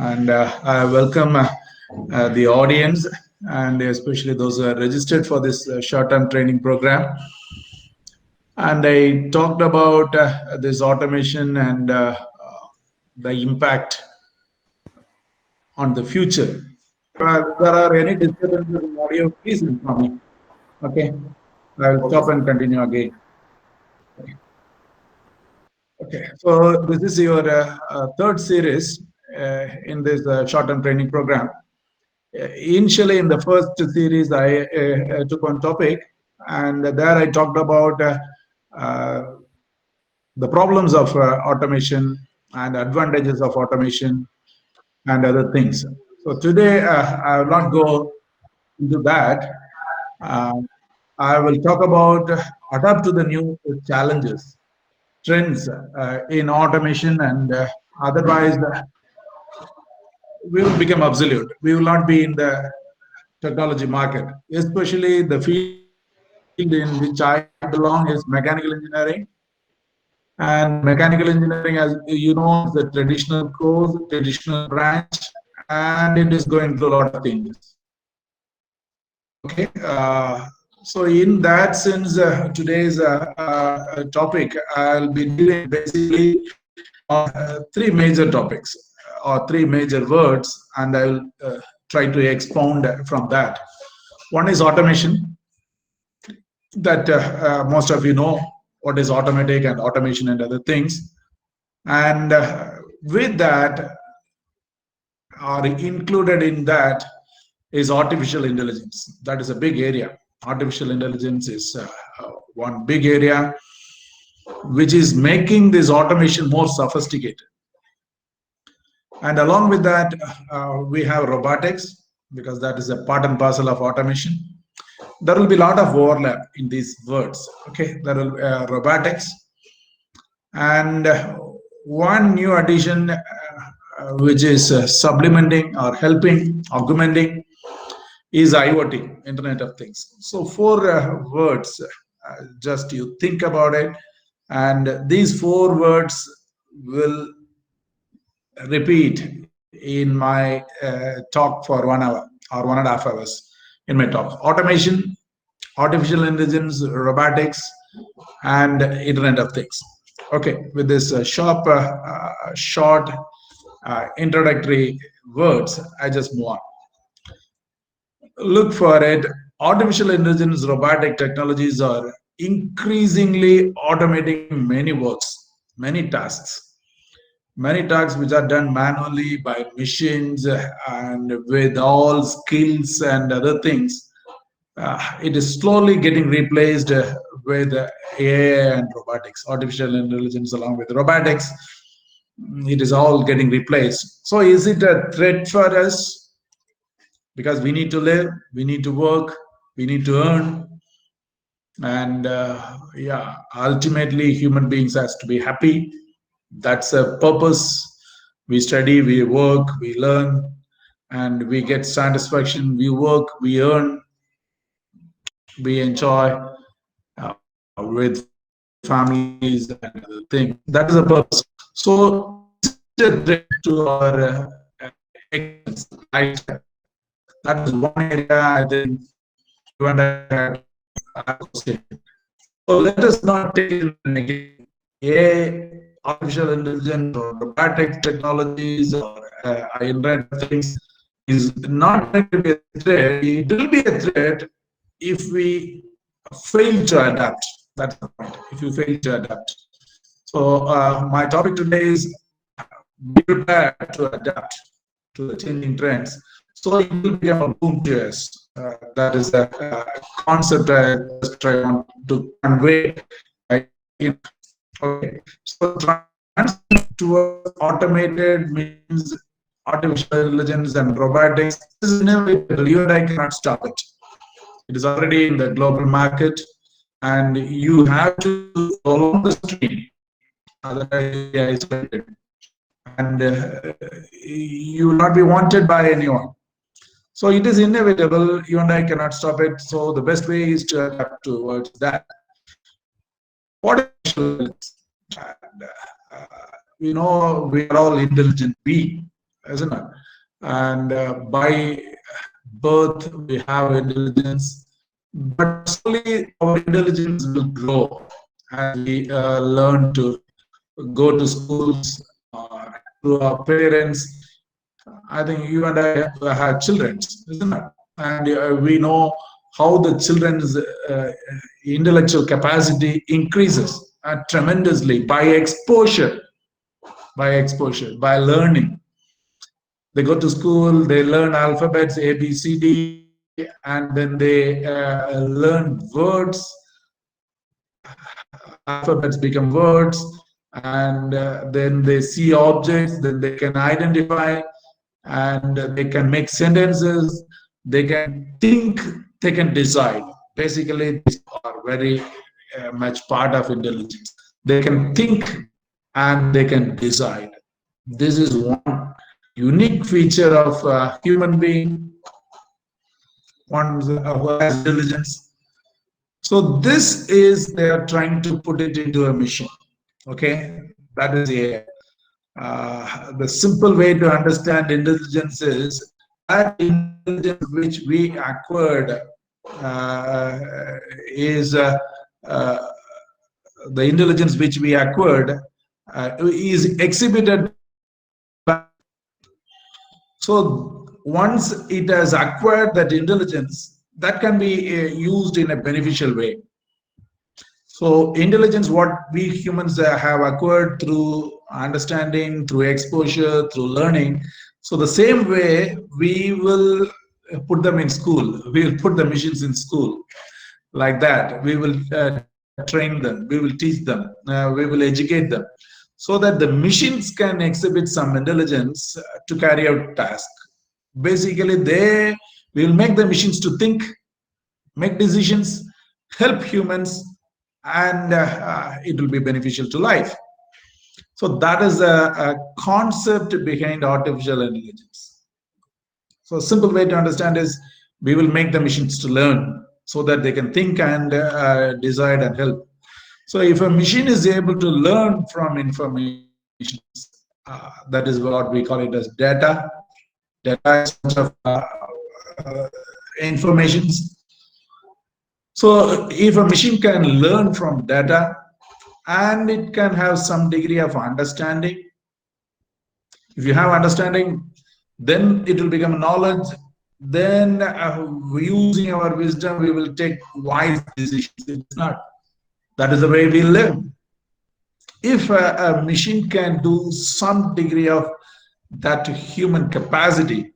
and I welcome the audience and especially those who are registered for this short-term training program. And I talked about this automation and the impact on the future. There are any disturbances in audio, please inform me. Okay, I'll Okay, stop sir. and continue again. Okay, so this is your third series in this short-term training program. Initially, in the first series, I took one topic, and there I talked about uh, the problems of automation and advantages of automation and other things. So today, I will not go into that. Uh, I will talk about adapt to the new challenges, trends in automation, and otherwise we will become obsolete. We will not be in the technology market, especially the field in which I belong is mechanical engineering. And mechanical engineering, as you know, is the traditional course, traditional branch, and it is going through a lot of changes. Okay. So in that sense, today's topic, I'll be dealing basically on three major topics or three major words, and I will try to expound from that. One is automation, that most of you know what is automatic and automation and other things. And with that, or included in that, is artificial intelligence. That is a big area. Artificial intelligence is one big area which is making this automation more sophisticated. And along with that, we have robotics, because that is a part and parcel of automation. There will be a lot of overlap in these words. Okay, there will be robotics, and one new addition which is supplementing or helping, augmenting, is IoT, Internet of Things. So four words, just you think about it, and these four words will repeat in my talk for 1 hour or 1.5 hours in my talk. Automation, artificial intelligence, robotics, and Internet of Things. Okay, with this short introductory words, I just move on. Look for it. Artificial intelligence, robotic technologies are increasingly automating many works, many tasks which are done manually by machines and with all skills and other things. It is slowly getting replaced with AI and robotics, artificial intelligence along with robotics. It is all getting replaced. So, is it a threat for us? Because we need to live, we need to work, we need to earn, and yeah, ultimately, human beings has to be happy. That's a purpose. We study, we work, we learn, and we get satisfaction. We work, we earn, we enjoy with families and other things. That is the purpose. So, is it a threat to our existence, lifestyle? That is one area I think you and I had to associate. So let us not take it in a negative way. AI, artificial intelligence, or robotic technologies, or Internet of Things is not going to be a threat. It will be a threat if we fail to adapt. That's the point. If you fail to adapt. So my topic today is be prepared to adapt to the changing trends. So it will become a boom to us. That is the concept I just try on to convey. Okay, so transition towards automated means artificial intelligence and robotics is inevitable. You and I cannot stop it. It is already in the global market, and you have to follow the stream. Otherwise, you'll be isolated, and you will not be wanted by anyone. So it is inevitable. You and I cannot stop it. So the best way is to adapt towards that. What is artificial intelligence? And, we know we are all intelligent beings. isn't it? And by birth we have intelligence, but slowly our intelligence will grow as we learn to go to schools, to our parents. I think you and I have children, isn't it? And we know how the children's intellectual capacity increases tremendously by exposure, by learning. They go to school, they learn alphabets, A, B, C, D, and then they learn words. Alphabets become words, and then they see objects, then they can identify, and they can make sentences, they can think, they can decide. Basically, these are very much part of intelligence. They can think and they can decide. This is one unique feature of human being, one who has intelligence. So this is, they are trying to put it into a mission. Okay, that is the simple way to understand intelligence is that intelligence which we acquired is uh, the intelligence which we acquired is exhibited by. So once it has acquired that intelligence, that can be used in a beneficial way. So intelligence, what we humans have acquired through understanding, through exposure, through learning. So the same way we will put them in school. We will put the machines in school like that. We will train them. We will teach them. We will educate them, so that the machines can exhibit some intelligence to carry out tasks. Basically, they will make the machines to think, make decisions, help humans, and it will be beneficial to life. So that is a concept behind artificial intelligence. So a simple way to understand is we will make the machines to learn so that they can think and decide and help. So if a machine is able to learn from information, that is what we call it as data. Data is much of informations. So if a machine can learn from data and it can have some degree of understanding, if you have understanding, then it will become knowledge. Then using our wisdom, we will take wise decisions. It's not. That is the way we live. If a machine can do some degree of that human capacity,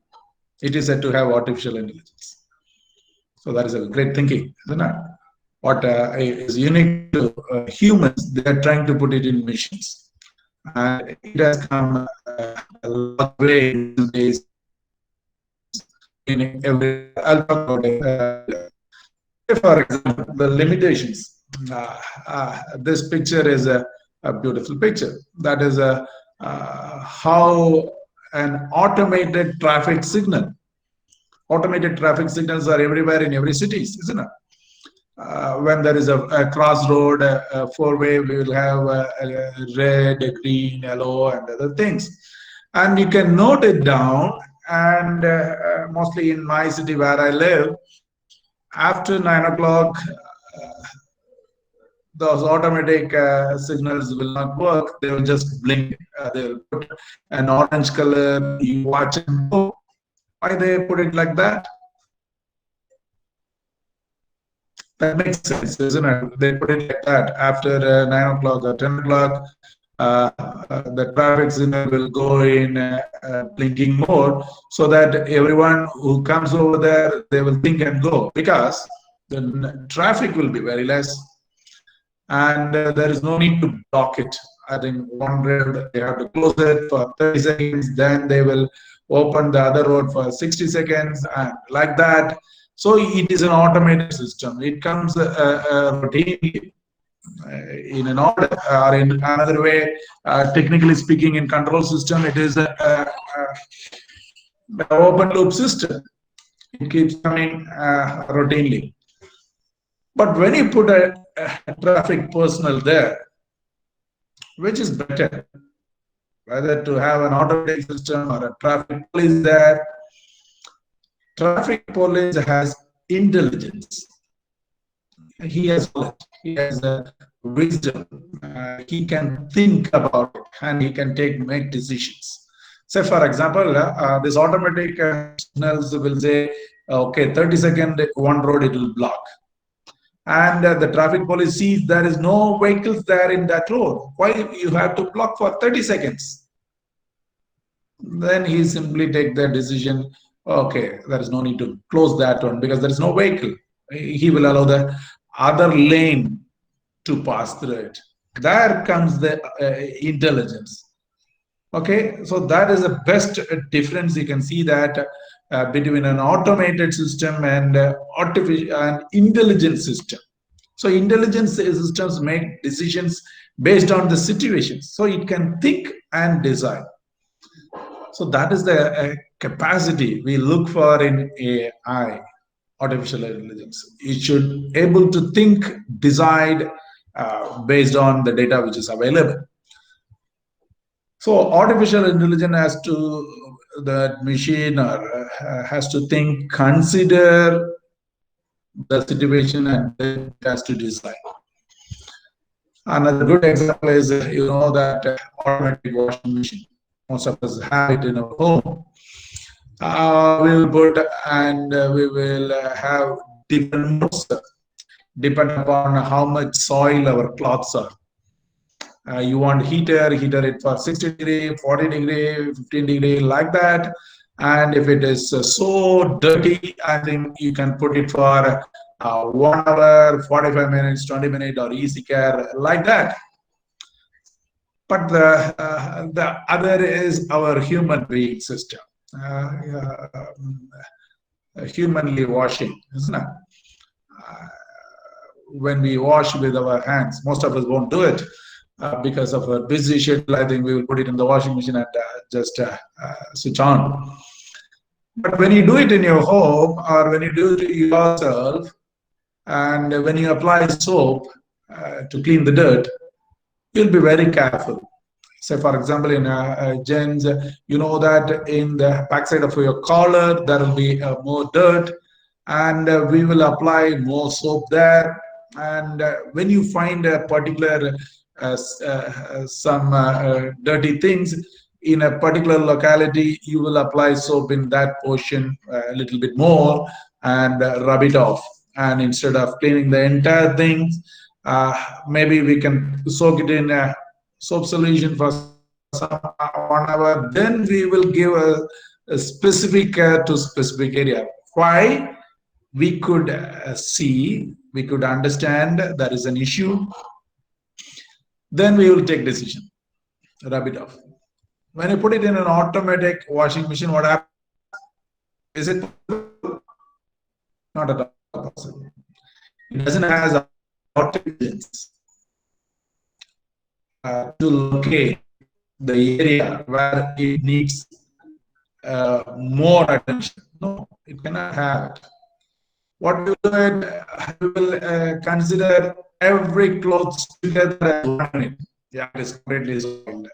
it is said to have artificial intelligence. So that is a great thinking, isn't it? What is unique to humans, they are trying to put it in machines. And it has come a long way these days. In every, I'll talk about it. For example, the limitations. This picture is a beautiful picture. That is how an automated traffic signal. Automated traffic signals are everywhere in every city, isn't it? When there is a crossroad, a four-way, we will have a red, a green, yellow, and other things. And you can note it down. And mostly in my city where I live, after 9 o'clock, those automatic signals will not work. They will just blink. They will put an orange color. You watch and go. Why they put it like that? That makes sense, isn't it? They put it like that. After 9 o'clock or 10 o'clock, the traffic signal will go in blinking more, so that everyone who comes over there, they will think and go, because the traffic will be very less, and there is no need to block it. I think one road they have to close it for 30 seconds, then they will open the other road for 60 seconds, and like that. So it is an automated system. It comes routinely in an order, or in another way, technically speaking, in control system, it is an open loop system. It keeps coming routinely. But when you put a traffic personnel there, which is better? whether to have an automatic system or a traffic police there. Traffic police has intelligence. He has knowledge. He has wisdom. He can think about it and he can make decisions. Say, for example, this automatic signals will say, okay, 30 seconds, one road it will block. And the traffic police sees there is no vehicles there in that road. Why you have to block for 30 seconds? Then he simply take the decision, okay, there is no need to close that one because there is no vehicle. He will allow the other lane to pass through it. There comes the intelligence. Okay, so that is the best difference. You can see that between an automated system and artificial and intelligent system. So intelligence systems make decisions based on the situations. So it can think and decide. So that is the capacity we look for in AI, artificial intelligence. It should able to think, decide based on the data which is available. So artificial intelligence has to, the machine or has to think, consider the situation, and then it has to decide. Another good example is, you know, that automatic washing machine. Most of us have it in our home. We will put and we will have different modes depend upon how much soil our clothes are. You want heater it for 60 degree, 40 degree, 15 degree, like that. And if it is so dirty, I think you can put it for 1 hour, 45 minutes, 20 minutes, or easy care, like that. But the other is our human being system, humanly washing, isn't it? When we wash with our hands, most of us won't do it. Because of a busy schedule, I think we will put it in the washing machine and just switch on. But when you do it in your home or when you do it yourself, and when you apply soap to clean the dirt, you'll be very careful. Say, for example, in gents, you know that in the backside of your collar, there will be more dirt, and we will apply more soap there. And when you find a particular some dirty things in a particular locality, you will apply soap in that portion a little bit more and rub it off. And instead of cleaning the entire thing, maybe we can soak it in a soap solution for some 1 hour. Then we will give a specific care to specific area. Why? We could see, we could understand there is an issue. Then we will take decision, rub it off. When you put it in an automatic washing machine, what happens? Is it not at all possible? It doesn't have intelligence to locate the area where it needs more attention. No, it cannot have it. What we will do, we will consider every clothes together as one unit. Yeah, it is completely soiled.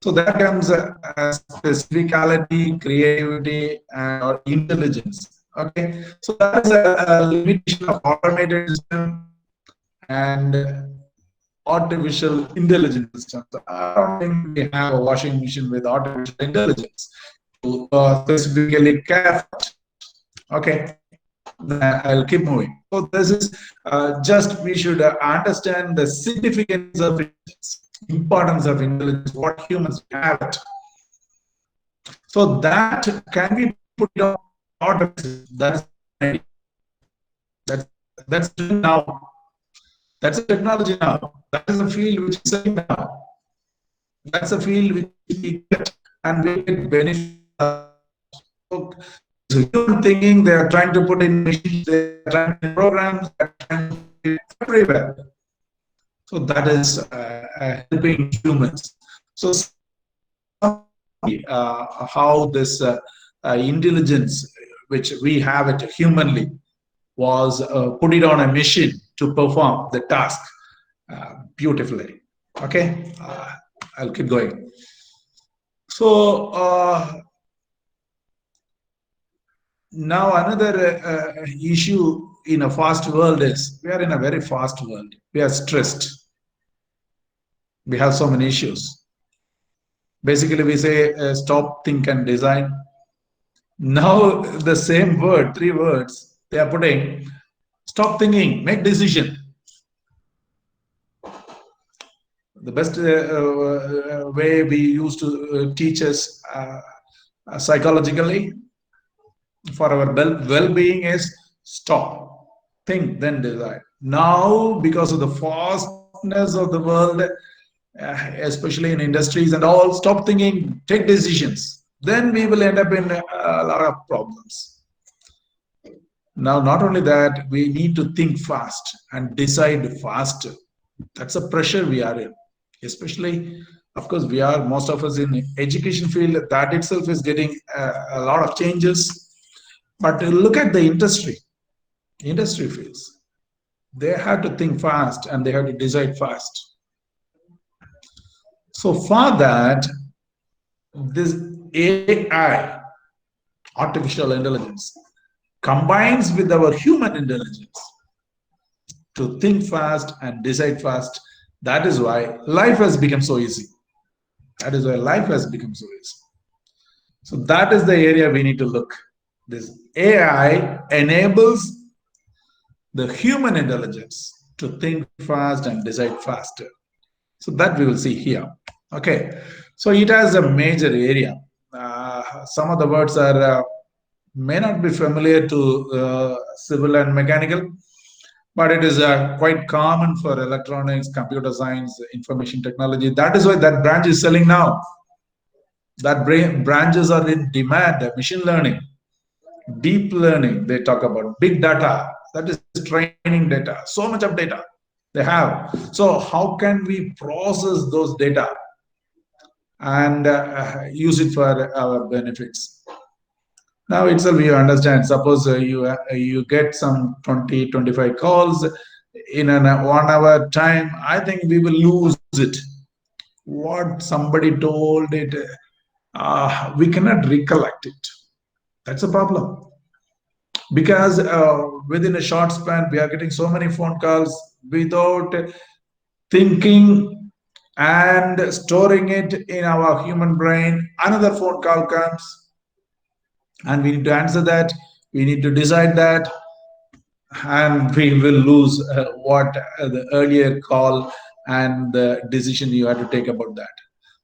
So that comes specificality, creativity, or intelligence. Okay, so that's a limitation of automated system and artificial intelligence system. So I don't think we have a washing machine with artificial intelligence to specifically care for it. Okay, I'll keep moving. So this is just we should understand the significance of intelligence, importance of intelligence, what humans have it. So that can be put on automatic. That's now. That's a technology now. That is a field which is saying now. That's a field which we get and we get benefit. So human thinking, they are trying to put in machines, they are trying to programs, they are trying to put it everywhere. So that is helping humans. So how this intelligence, which we have it humanly, was put it on a machine to perform the task beautifully. Okay, I'll keep going. So now another issue in a fast world is we are in a very fast world. We are stressed. We have so many issues. Basically, we say stop, think, and design. Now the same word, three words, they are putting stop thinking, make decision. The best way we used to teach us psychologically for our well-being is stop, think, then decide. Now, because of the fastness of the world, especially in industries and all, stop thinking, take decisions. Then we will end up in a lot of problems. Now, not only that, we need to think fast and decide faster. That's a pressure we are in, especially, of course, we are, most of us in education field, that itself is getting a lot of changes. But look at the industry fields. They have to think fast and they have to decide fast. So for that, this AI, artificial intelligence, combines with our human intelligence to think fast and decide fast. That is why life has become so easy. That is why life has become so easy. So that is the area we need to look. This AI enables the human intelligence to think fast and decide faster. So that we will see here. Okay, so it has a major area. Some of the words are may not be familiar to civil and mechanical, but it is quite common for electronics, computer science, information technology. That is why that branch is selling now. That branches are in demand. Machine learning, deep learning, they talk about big data, that is training data, so much of data they have. So how can we process those data and use it for our benefits? Now itself you understand, suppose you get some 20-25 calls in an 1 hour time, I think we will lose it. What somebody told it, we cannot recollect it. That's a problem. Because within a short span, we are getting so many phone calls without thinking and storing it in our human brain. Another phone call comes and we need to answer that. We need to decide that, and we will lose what the earlier call and the decision you had to take about that.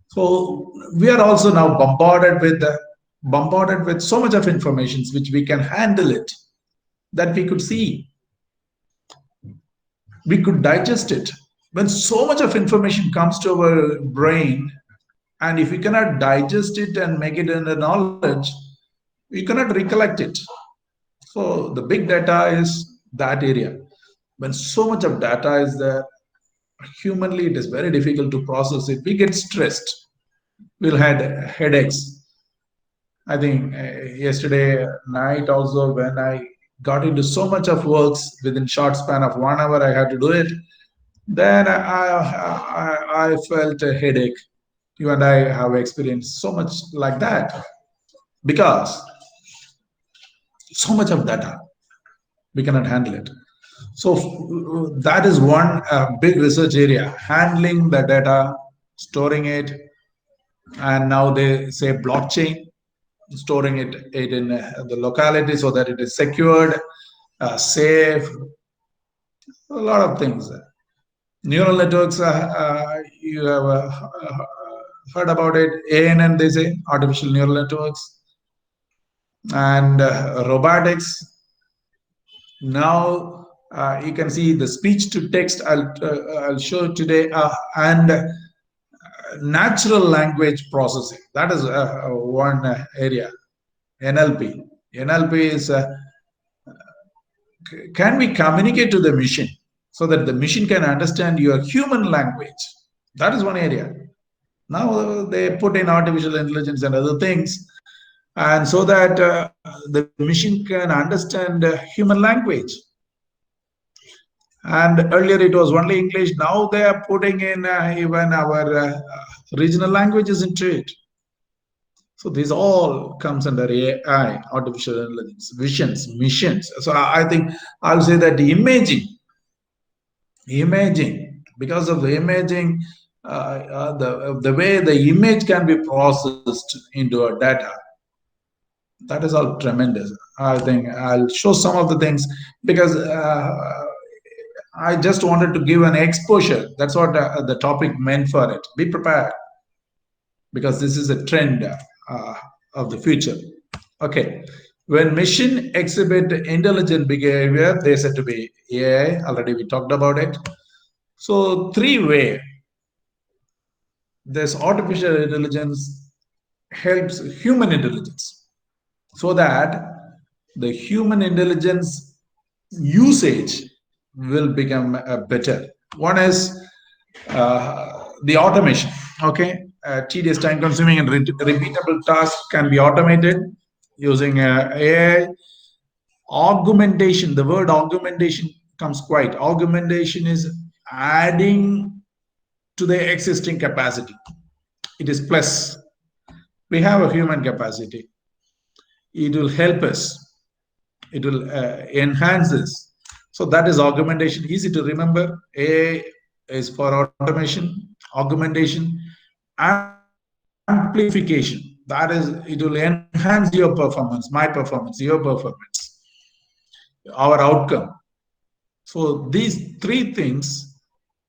So we are also now bombarded with so much of information which we can handle it, that we could see, we could digest it. When so much of information comes to our brain, and if we cannot digest it and make it into knowledge, we cannot recollect it. So the big data is that area. When so much of data is there, humanly it is very difficult to process it. We get stressed. We'll have headaches. I think yesterday night also, when I got into so much of works within short span of 1 hour, I had to do it. Then I felt a headache. You and I have experienced so much like that, because so much of data, we cannot handle it. So that is one big research area, handling the data, storing it, and now they say blockchain, storing it in the locality so that it is secured, safe, a lot of things. Neural networks, you have heard about it, ANN, they say, artificial neural networks, and robotics. Now you can see the speech to text, I'll show today, and natural language processing. That is one area. NLP. NLP is can we communicate to the machine so that the machine can understand your human language? That is one area. Now they put in artificial intelligence and other things, and so that the machine can understand human language. And earlier it was only English. Now they are putting in even our regional languages into it. So this all comes under AI, artificial intelligence, visions, missions. So I think I'll say that the imaging, because of the imaging, the way the image can be processed into a data, that is all tremendous. I think I'll show some of the things because I just wanted to give an exposure. That's what the topic meant for it. Be prepared because this is a trend of the future. Okay. When machine exhibit intelligent behavior, they said to be AI. Already we talked about it. So three-way, this artificial intelligence helps human intelligence so that the human intelligence usage will become better. One is the automation. Okay, tedious, time-consuming, and repeatable tasks can be automated using AI. Augmentation. The word augmentation comes quite. Augmentation is adding to the existing capacity. It is plus. We have a human capacity. It will help us. It will enhance us. So that is augmentation. Easy to remember. A is for automation, augmentation, amplification. That is, it will enhance your performance, my performance, your performance, our outcome. So these three things,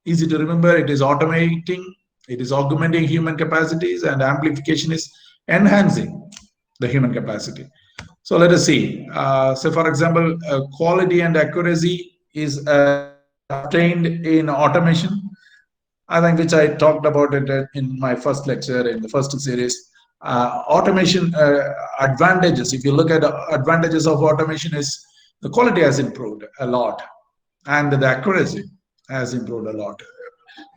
easy to remember. It is automating, it is augmenting human capacities, and amplification is enhancing the human capacity. So let us see. So for example, quality and accuracy is obtained in automation. I think which I talked about it in my first lecture in the first series. Automation advantages. If you look at the advantages of automation, is the quality has improved a lot, and the accuracy has improved a lot.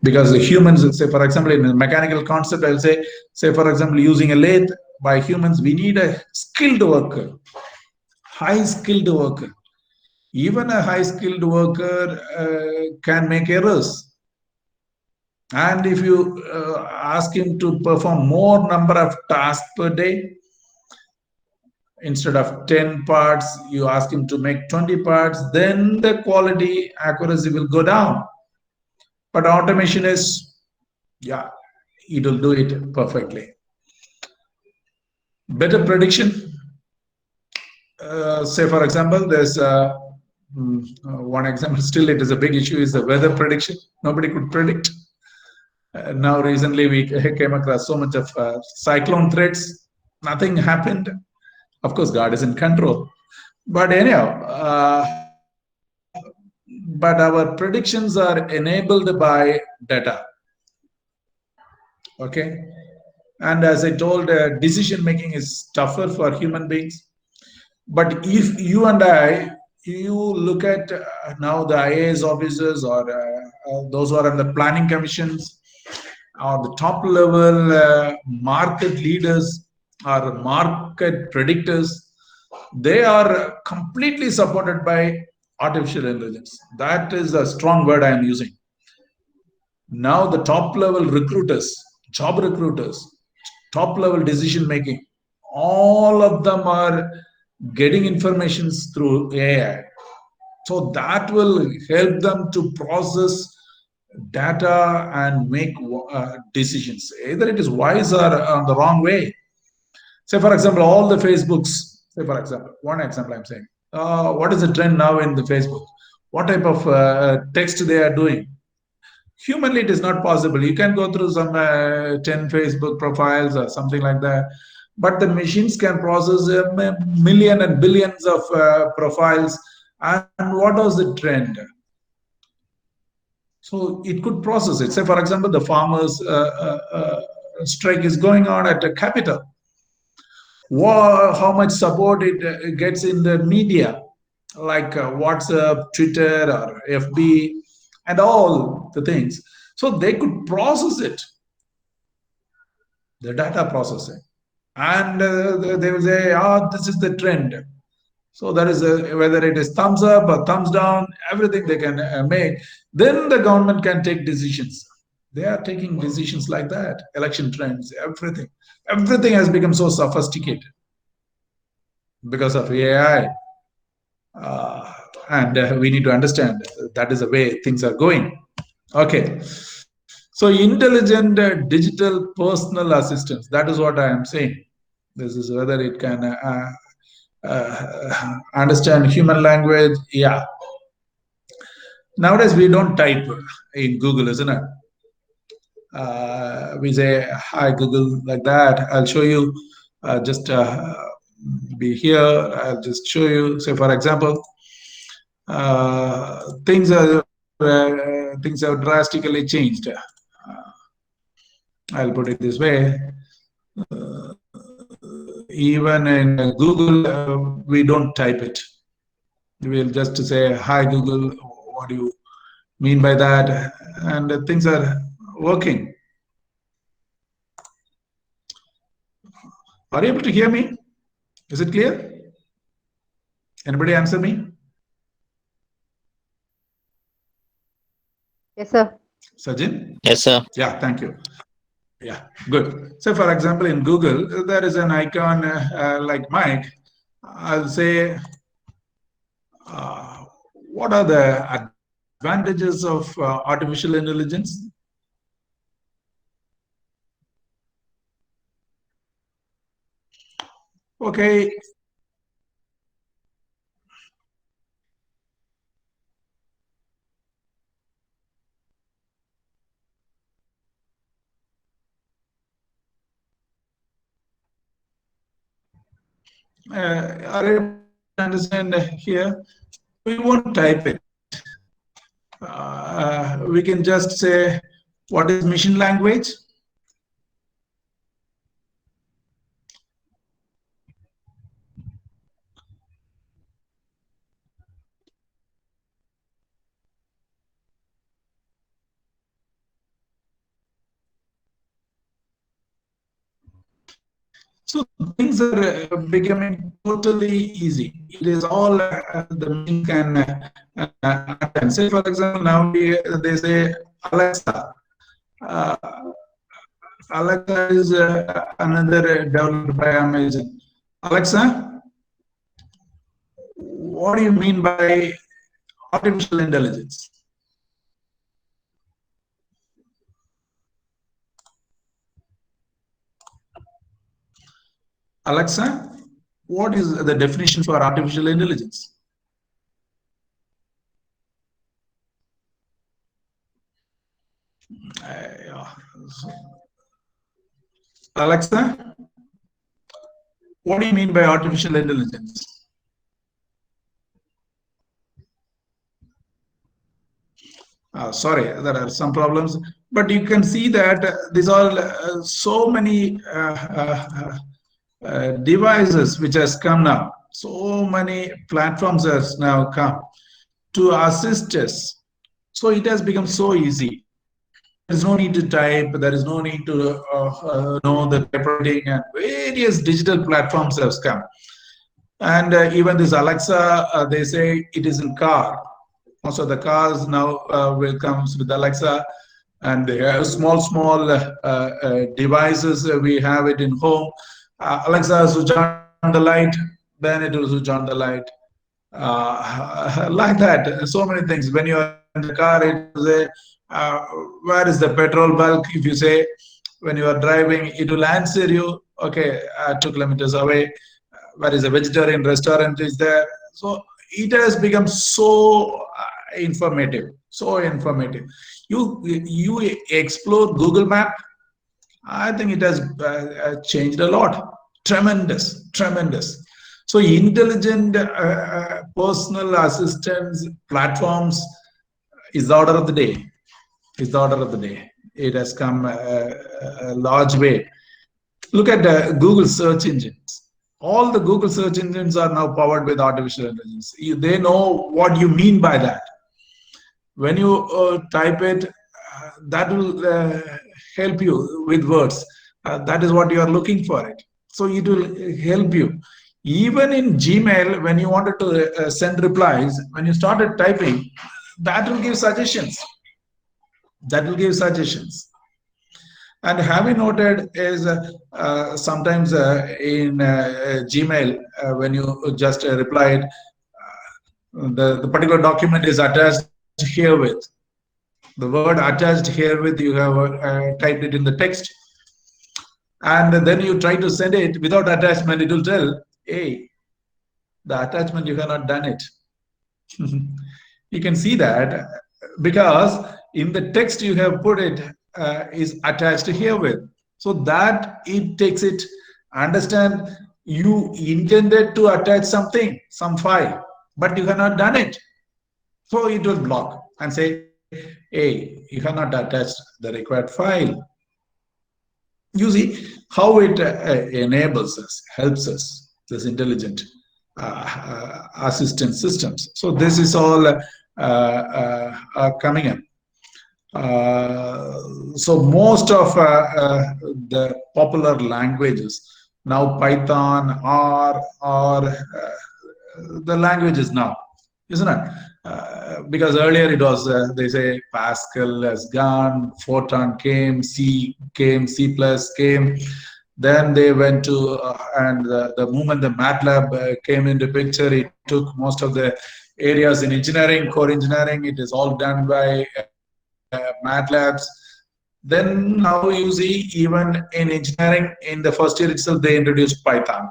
Because the humans, say for example, in a mechanical concept, I'll say for example, using a lathe by humans, we need a skilled worker, high skilled worker. Even a high skilled worker can make errors. And if you ask him to perform more number of tasks per day, instead of 10 parts, you ask him to make 20 parts, then the quality accuracy will go down. But automation is, yeah, it will do it perfectly. Better prediction. Say, for example, there's one example, still it is a big issue, is the weather prediction. Nobody could predict. Now, recently, we came across so much of cyclone threats. Nothing happened. Of course, God is in control. But anyhow, but our predictions are enabled by data. Okay. And as I told, decision making is tougher for human beings. But if you and I, you look at now the IAS officers or those who are in the planning commissions or the top level market leaders or market predictors, they are completely supported by artificial intelligence. That is a strong word I am using. Now the top level recruiters, job recruiters, top level decision making, all of them are getting informations through AI. So that will help them to process data and make decisions. Either it is wise or on the wrong way. Say, for example, all the Facebooks, say, for example, one example I'm saying, what is the trend now in the Facebook? What type of text they are doing? Humanly, it is not possible. You can go through some 10 Facebook profiles or something like that, but the machines can process a million and billions of profiles. And what was the trend? So it could process it. Say, for example, the farmers' strike is going on at the capital. How much support it gets in the media, like WhatsApp, Twitter, or FB, and all the things. So they could process it, the data processing. And they will say, oh, this is the trend. So that is whether it is thumbs up or thumbs down, everything they can make. Then the government can take decisions. They are taking decisions like that. Election trends, everything has become so sophisticated because of AI. And we need to understand that is the way things are going. Okay. So intelligent digital personal assistance, that is what I am saying. This is whether it can understand human language. Yeah. Nowadays we don't type in Google, isn't it? We say, hi Google, like that. I'll show you, just be here. I'll just show you. Say, for example, things have drastically changed. I'll put it this way. Even in Google, we don't type it. We'll just say, hi Google, what do you mean by that? And things are working. Are you able to hear me? Is it clear? Anybody answer me? Yes, sir. Sajin? Yes, sir. Yeah, thank you. Yeah, good. So, for example, in Google, there is an icon like Mike. I'll say, what are the advantages of artificial intelligence? Okay. Are you able to understand here? We won't type it. We can just say, what is machine language? So things are becoming totally easy. It is all the machine can attend. Say, for example, now they say Alexa. Uh, Alexa is another developed by Amazon. Alexa, what do you mean by artificial intelligence? Alexa, what is the definition for artificial intelligence? Alexa, what do you mean by artificial intelligence? Sorry, there are some problems, but you can see that these are so many devices which has come now. So many platforms has now come to assist us. So it has become so easy. There is no need to type. There is no need to know the typewriting, and various digital platforms have come. And even this Alexa, they say it is in car. Most of the cars now will comes with Alexa, and they have small devices. We have it in home. Alexa, switch on the light, then it will switch on the light. Like that, so many things. When you are in the car, it will say, where is the petrol bulk? If you say, when you are driving, it will answer you, okay, 2 kilometers away. Where is a vegetarian restaurant is there? So it has become so informative, so informative. You explore Google Map. I think it has changed a lot. Tremendous. So intelligent personal assistance platforms is the order of the day. It has come a large way. Look at Google search engines. All the Google search engines are now powered with artificial intelligence. They know what you mean by that. When you type it, that will help you with words. That is what you are looking for it. So it will help you. Even in Gmail, when you wanted to send replies, when you started typing, that will give suggestions. That will give suggestions. And have you noted is sometimes in Gmail, when you just replied, the particular document is attached herewith. The word attached herewith, you have typed it in the text. And then you try to send it without attachment, it will tell, hey, the attachment, you have not done it. You can see that because in the text you have put it is attached herewith. So that it takes it, understand you intended to attach something, some file, but you have not done it. So it will block and say, hey, you have not attached the required file. You see how it enables us, helps us, this intelligent assistant systems. So this is all coming up. So most of the popular languages now, Python, R, or the languages now, isn't it? Because earlier it was, they say Pascal has gone, Fortran came, C came, C plus came. Then they went to, and the moment the MATLAB came into picture, it took most of the areas in engineering, core engineering. It is all done by MATLABs. Then now you see even in engineering, in the first year itself, they introduced Python.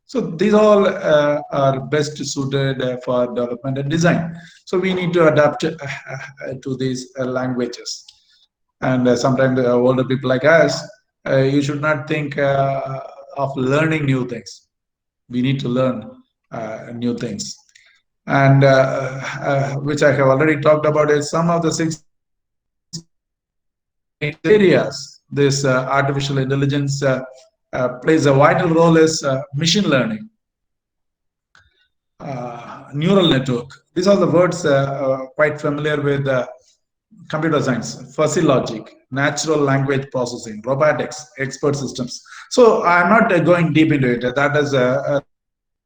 So these all are best suited for development and design. So we need to adapt to these languages. And sometimes the older people like us, you should not think of learning new things. We need to learn new things. And which I have already talked about is some of the 6 areas this artificial intelligence plays a vital role is machine learning, neural network. These are the words quite familiar with computer science, fuzzy logic, natural language processing, robotics, expert systems. So I'm not going deep into it. That is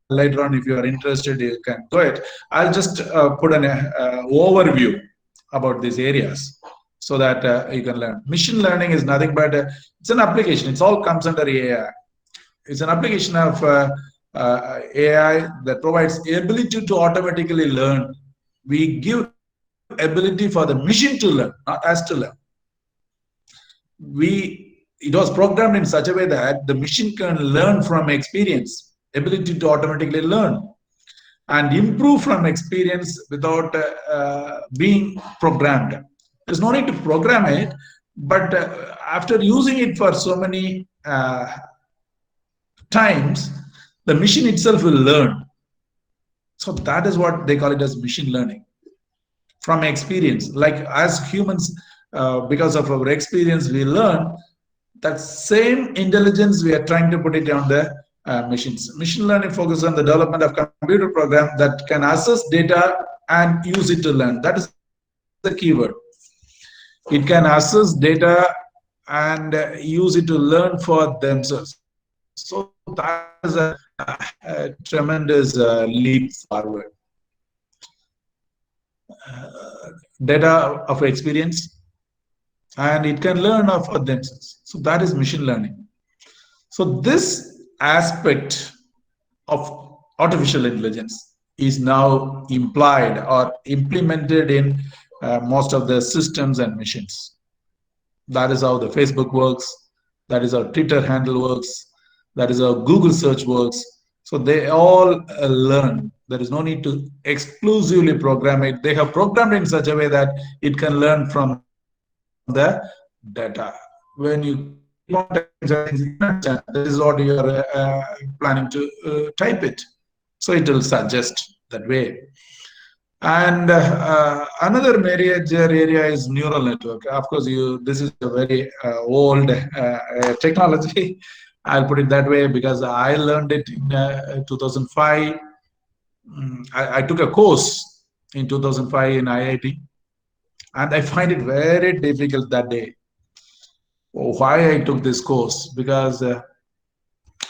later on, if you are interested, you can go ahead. I'll just put an overview about these areas so that you can learn. Machine learning is nothing but it's an application. It all comes under AI. It's an application of AI that provides ability to automatically learn. We give ability for the machine to learn, not us to learn. It was programmed in such a way that the machine can learn from experience, ability to automatically learn and improve from experience without being programmed. There's no need to program it, but after using it for so many times, the machine itself will learn. So that is what they call it as machine learning. From experience, like as humans, because of our experience, we learn. That same intelligence we are trying to put it on the machines. Machine learning focuses on the development of computer program that can access data and use it to learn. That is the keyword. It can access data and use it to learn for themselves. So that is a tremendous leap forward. Data of experience, and it can learn for themselves. So that is machine learning. So this aspect of artificial intelligence is now implied or implemented in most of the systems and machines. That is how the Facebook works. That is how Twitter handle works. That is how Google search works. So they all learn. There is no need to exclusively program it. They have programmed in such a way that it can learn from the data. When you this is what you are planning to type it. So it will suggest that way. And another major area is neural network. Of course, this is a very old technology. I'll put it that way because I learned it in 2005. I took a course in 2005 in IIT, and I find it very difficult that day. Why I took this course? Because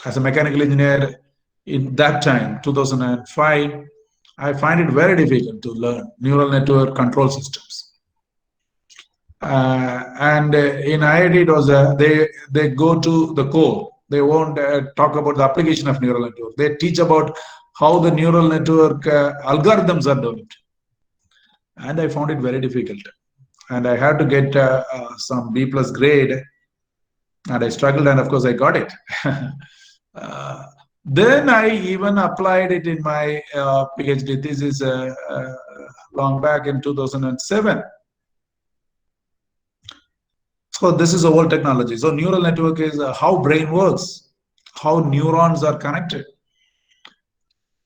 as a mechanical engineer in that time, 2005, I find it very difficult to learn neural network control systems. And in IIT, it was they go to the core. They won't talk about the application of neural network. They teach about how the neural network algorithms are developed, and I found it very difficult. And I had to get some B plus grade, and I struggled, and of course I got it. Then I even applied it in my PhD thesis long back in 2007. So this is a whole technology. So neural network is how brain works, how neurons are connected.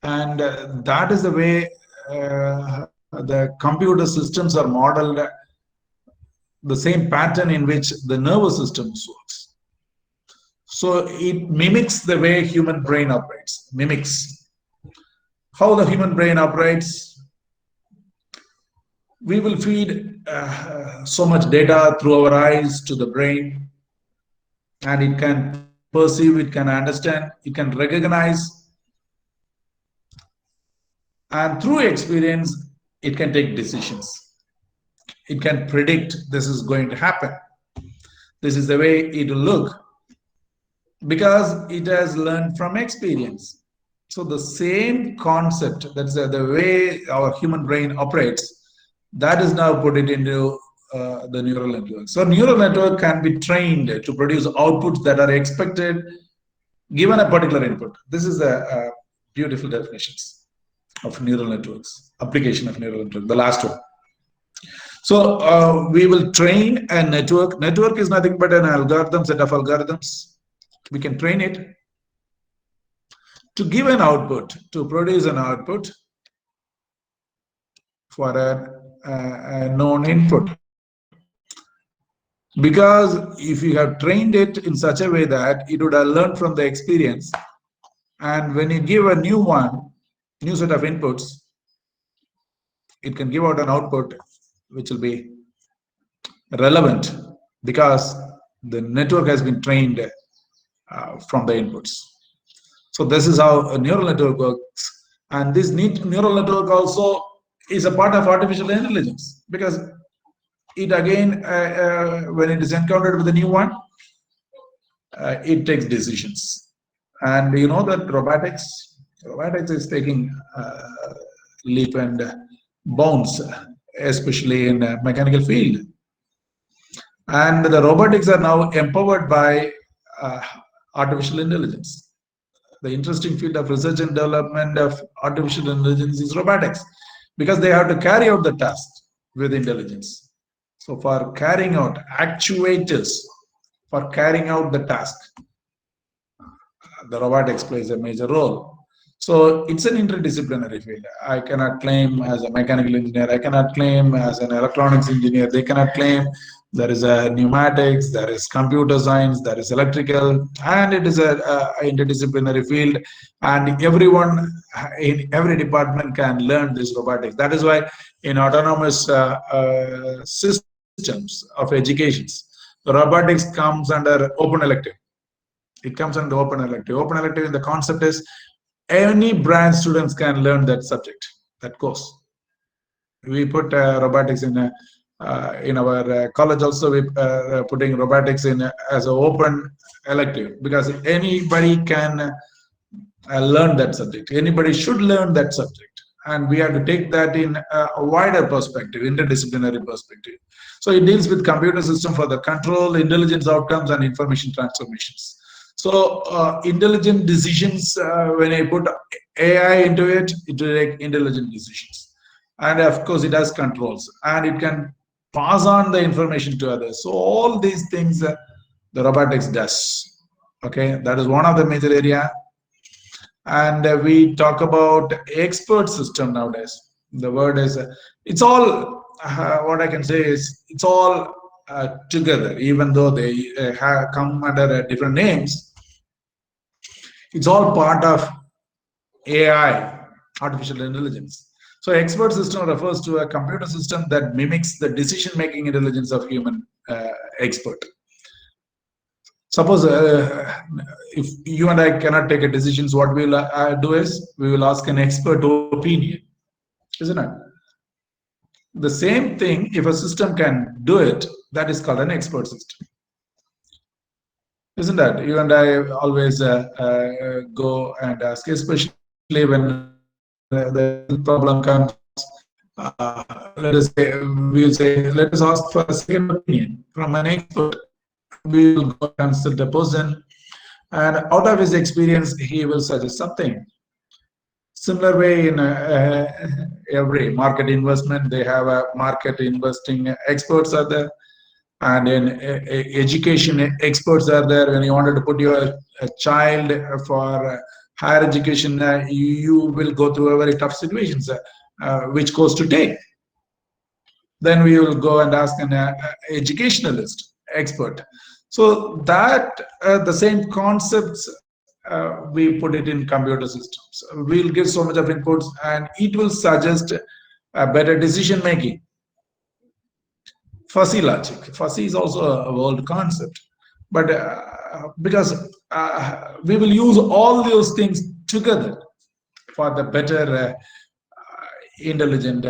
And that is the way the computer systems are modeled, the same pattern in which the nervous system works. So it mimics the way human brain operates, mimics how the human brain operates. We will feed so much data through our eyes to the brain, and it can perceive, it can understand, it can recognize, and through experience, it can take decisions. It can predict this is going to happen. This is the way it will look, because it has learned from experience. So the same concept, that's the way our human brain operates, that is now put it into the neural network. So neural network can be trained to produce outputs that are expected given a particular input. This is the beautiful definitions of neural networks, application of neural network, the last one. So we will train a network. Network is nothing but an algorithm, set of algorithms. We can train it to give an output, to produce an output for a known input. Because if you have trained it in such a way that it would have learned from the experience, and when you give a new set of inputs, it can give out an output which will be relevant because the network has been trained from the inputs. So this is how a neural network works. And this neural network also is a part of artificial intelligence, because it again, when it is encountered with a new one, it takes decisions. And you know that robotics is taking leap and bounds, especially in mechanical field. And the robotics are now empowered by artificial intelligence. The interesting field of research and development of artificial intelligence is robotics, because they have to carry out the task with intelligence. So for carrying out actuators, for carrying out the task, the robotics plays a major role. So it's an interdisciplinary field. I cannot claim as a mechanical engineer, I cannot claim as an electronics engineer, they cannot claim. There is a pneumatics, there is computer science, there is electrical, and it is a interdisciplinary field, and everyone in every department can learn this robotics. That is why in autonomous systems of educations, the robotics comes under open elective. It comes under open elective. Open elective, the concept is any branch students can learn that subject, that course. We put robotics in our college also. We putting robotics in as an open elective, because anybody can learn that subject. Anybody should learn that subject, and we have to take that in a wider perspective, interdisciplinary perspective. So it deals with computer system for the control, intelligence outcomes, and information transformations. So intelligent decisions, when I put AI into it, it will take intelligent decisions. And of course, it has controls, and it can pass on the information to others. So all these things the robotics does. Okay, that is one of the major area. And we talk about expert system nowadays. The word is, it's all, what I can say is, it's all together, even though they have come under different names. It's all part of AI, artificial intelligence. So expert system refers to a computer system that mimics the decision-making intelligence of human expert. Suppose if you and I cannot take a decision, what we'll do is we will ask an expert opinion, isn't it? The same thing, if a system can do it, That is called an expert system. Isn't that? You and I always go and ask, especially when the problem comes. Let us say, we'll say, let us ask for a second opinion from an expert. We will go consult a person, and out of his experience, he will suggest something. Similar way in every market investment, they have a market investing experts are there, and in education experts are there. When you wanted to put your child for higher education, you will go through a very tough situations, which course to take. Then we will go and ask an educationalist expert. So that the same concepts we put it in computer systems. We'll give so much of inputs, and it will suggest a better decision making. Fuzzy logic. Fuzzy is also a world concept, but because we will use all those things together for the better intelligent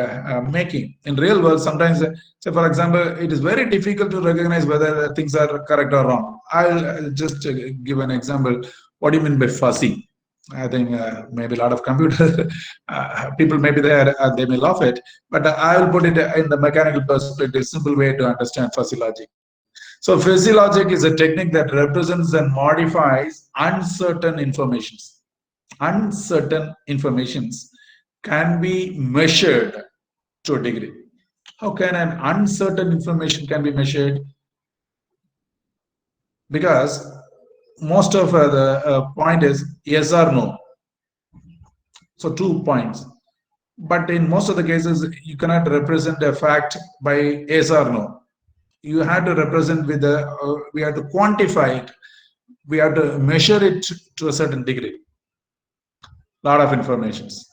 making. In real world, sometimes, say for example, it is very difficult to recognize whether things are correct or wrong. I'll just give an example. What do you mean by fuzzy? I think maybe a lot of computer people may be there, they may laugh at, but I will put it in the mechanical perspective, simple way to understand fuzzy logic. So fuzzy logic is a technique that represents and modifies uncertain informations. Uncertain informations can be measured to a degree. How can an uncertain information can be measured? Because most of the point is yes or no. So 2 points. But in most of the cases, you cannot represent a fact by yes or no. You have to represent with the, we have to quantify it. We have to measure it to a certain degree. Lot of informations,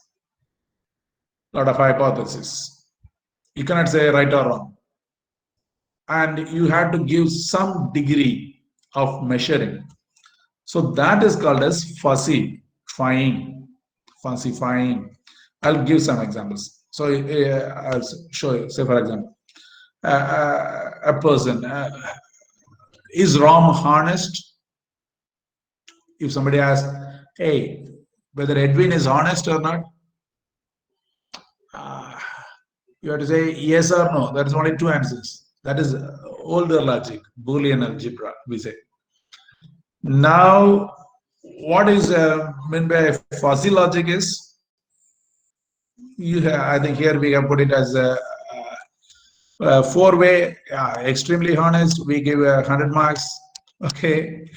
lot of hypotheses. You cannot say right or wrong. And you have to give some degree of measuring. So that is called as fuzzifying. Fuzzifying. I'll give some examples. So I'll show you. Say for example, a person, is Ram honest? If somebody asks, hey, whether Edwin is honest or not, you have to say yes or no. That is only 2 answers. That is older logic, Boolean algebra, we say. Now, what is meant by fuzzy logic is, I think here we have put it as a 4-way, extremely honest. We give 100 marks. Okay,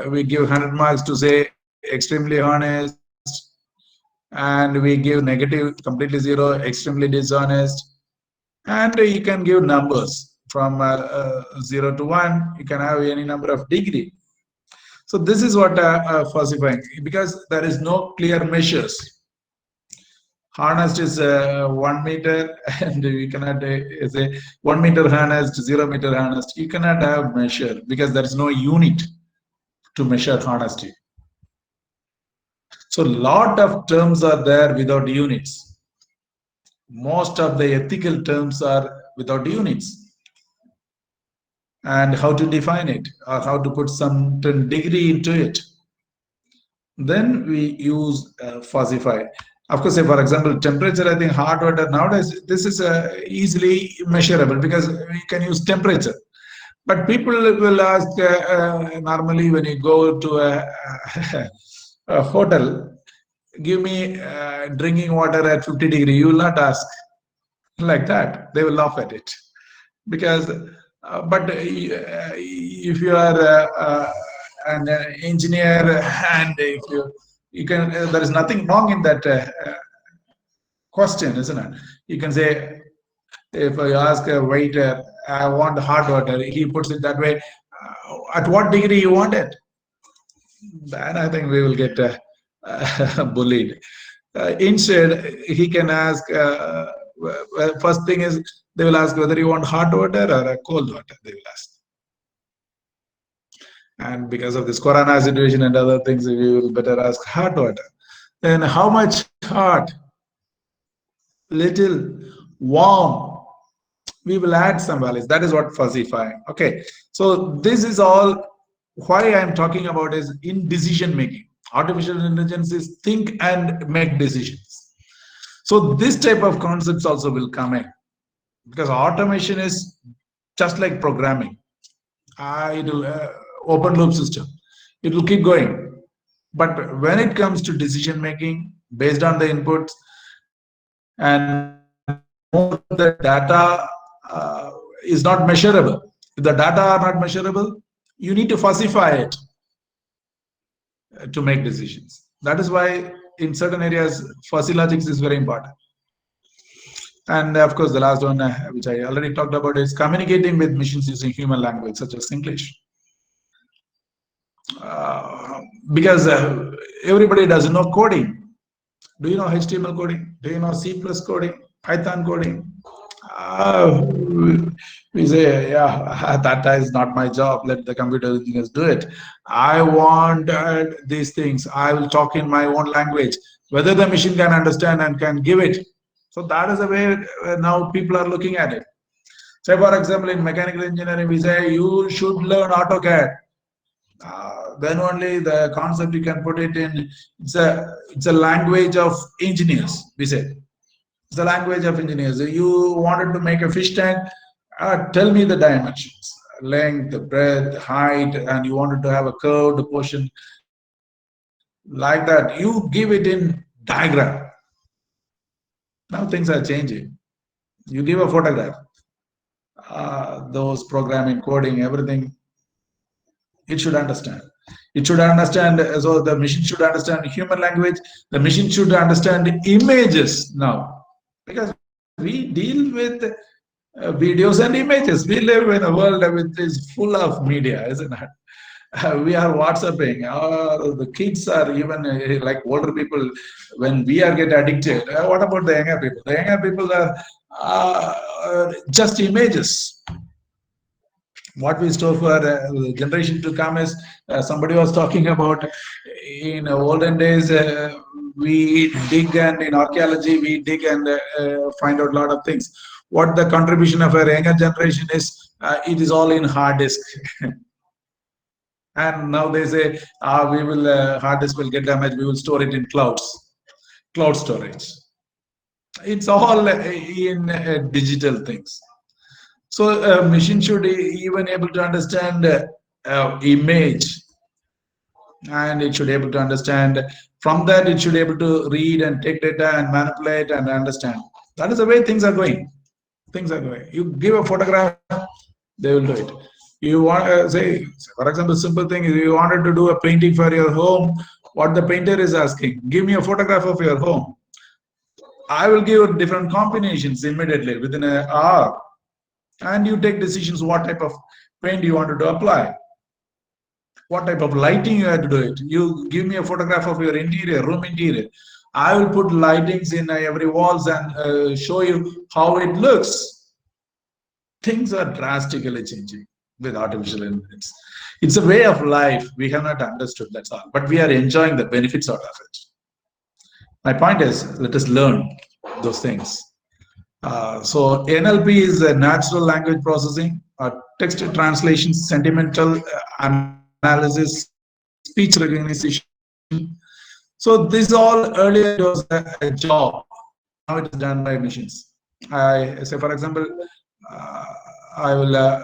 we give 100 marks to say extremely honest, and we give negative, completely 0, extremely dishonest, and you can give numbers from 0 to 1. You can have any number of degree. So this is what falsifying, because there is no clear measures. Honest is 1 meter, and we cannot say 1 meter honest, 0 meter honest. You cannot have measure because there is no unit to measure honesty. So lot of terms are there without units. Most of the ethical terms are without units. And how to define it, or how to put some degree into it. Then we use fuzzify. Of course, say for example, temperature, I think hot water nowadays, this is easily measurable because we can use temperature. But people will ask, normally when you go to a hotel, give me drinking water at 50 degrees, you will not ask like that. They will laugh at it. Because, but if you are an engineer, and if you can, there is nothing wrong in that question, isn't it? You can say, if you ask a waiter, I want hot water, he puts it that way, at what degree you want it? Then I think we will get bullied. Instead, he can ask, first thing is, they will ask whether you want hot water or a cold water, they will ask. And because of this corona situation and other things, we will better ask hot water. Then how much hot? Little. Warm. we will add some values. That is what fuzzifying. Okay, so this is all why I am talking about is in decision making. Artificial intelligence is think and make decisions. So this type of concepts also will come in, because automation is just like programming. It will open loop system. It will keep going. But when it comes to decision making based on the inputs, and more the data is not measurable. If the data are not measurable, you need to fuzzify it to make decisions. That is why in certain areas, fuzzy logics is very important. And of course, the last one, which I already talked about, is communicating with machines using human language, such as English. Because everybody doesn't know coding. Do you know HTML coding? Do you know C+ coding? Python coding? We say, yeah, that is not my job. Let the computer engineers do it. I want these things. I will talk in my own language, whether the machine can understand and can give it. So that is the way now people are looking at it. Say, for example, in mechanical engineering, we say you should learn AutoCAD. Then only the concept you can put it in. It's a language of engineers. We say it's the language of engineers. You wanted to make a fish tank. Tell me the dimensions, length, breadth, height, and you wanted to have a curved portion like that. You give it in diagram. Now things are changing. You give a photograph. Those programming, coding, everything, it should understand. It should understand, so the machine should understand human language. The machine should understand images now, because we deal with videos and images. We live in a world which is full of media, isn't it? We are WhatsApping. The kids are even like older people. When we are get addicted, what about the younger people? The younger people are just images. What we store for the generation to come is somebody was talking about in olden days. We dig, and in archaeology we dig and find out a lot of things. What the contribution of a younger generation is, it is all in hard disk. And now they say we will hard disk will get damaged, we will store it in cloud storage. It's all in digital things. So a machine should even able to understand image, and it should able to understand. From that, it should able to read and take data and manipulate and understand. That is the way things are going. Things are going. You give a photograph, they will do it. You want say, for example, simple thing is you wanted to do a painting for your home. What the painter is asking, give me a photograph of your home. I will give different combinations immediately within an hour, and you take decisions what type of paint you wanted to apply, what type of lighting you had to do it. You give me a photograph of your interior, room interior. I will put lightings in every walls and show you how it looks. Things are drastically changing with artificial intelligence. It's a way of life we have not understood, that's all. But we are enjoying the benefits out of it. My point is, let us learn those things. So NLP is a natural language processing, text translation, sentimental analysis, speech recognition. So this all earlier was a job. Now it is done by machines. I say, for example, I will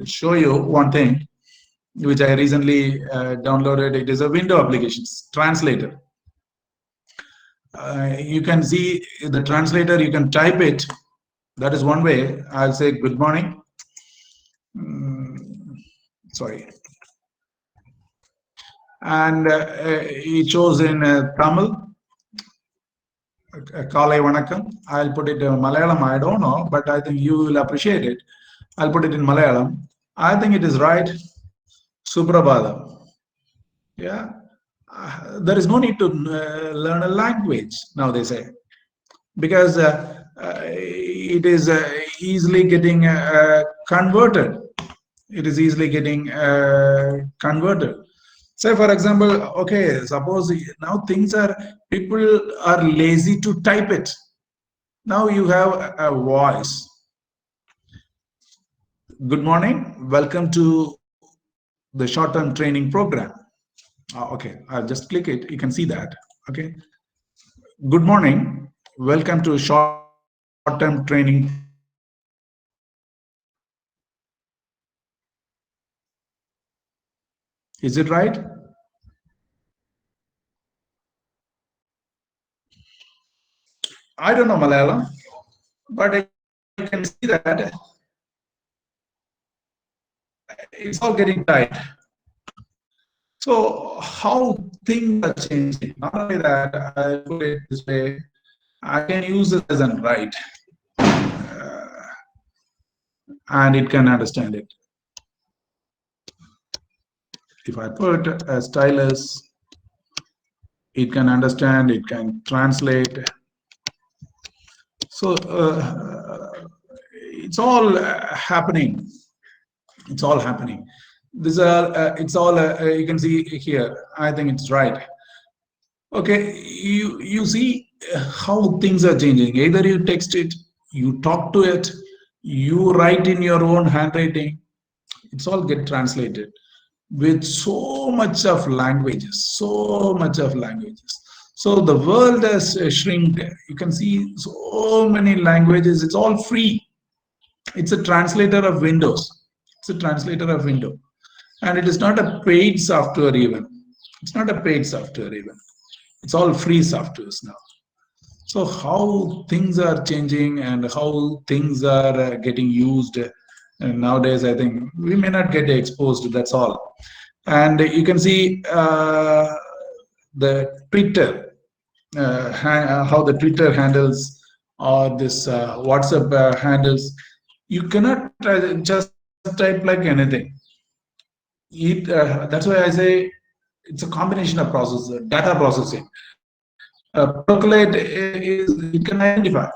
show you one thing which I recently downloaded. It is a window applications translator. You can see the translator, you can type it. That is one way. I'll say good morning. Sorry. And it shows in Tamil. Kalai Vanakkam. I'll put it in Malayalam. I don't know, but I think you will appreciate it. I'll put it in Malayalam. I think it is right. Suprabhadam. Yeah. There is no need to learn a language now, they say, because it is easily getting converted. It is easily getting converted. Say, for example, okay, suppose now things are, people are lazy to type it. Now you have a voice. Good morning. Welcome to the short-term training program. Okay, I'll just click it. You can see that. Okay. Good morning. Welcome to short-term training program. Is it right? I don't know Malayalam, but I can see that it's all getting tight. So how things are changing. Not only that, I put it this way, I can use this as an right, and it can understand it. If I put a stylus, it can understand, it can translate. So it's all happening. It's all happening. These are, it's all, you can see here, I think it's right. Okay, you see how things are changing. Either you text it, you talk to it, you write in your own handwriting, it's all get translated with so much of languages, so much of languages. So the world has shrunk. You can see so many languages. It's all free. It's a translator of Windows. It's a translator of Windows. And it is not a paid software even. It's not a paid software even. It's all free softwares now. So how things are changing and how things are getting used nowadays, I think we may not get exposed, that's all. And you can see the Twitter, how the Twitter handles or this WhatsApp handles. You cannot just type like anything. That's why I say it's a combination of process, data processing. Percolate is, it can identify.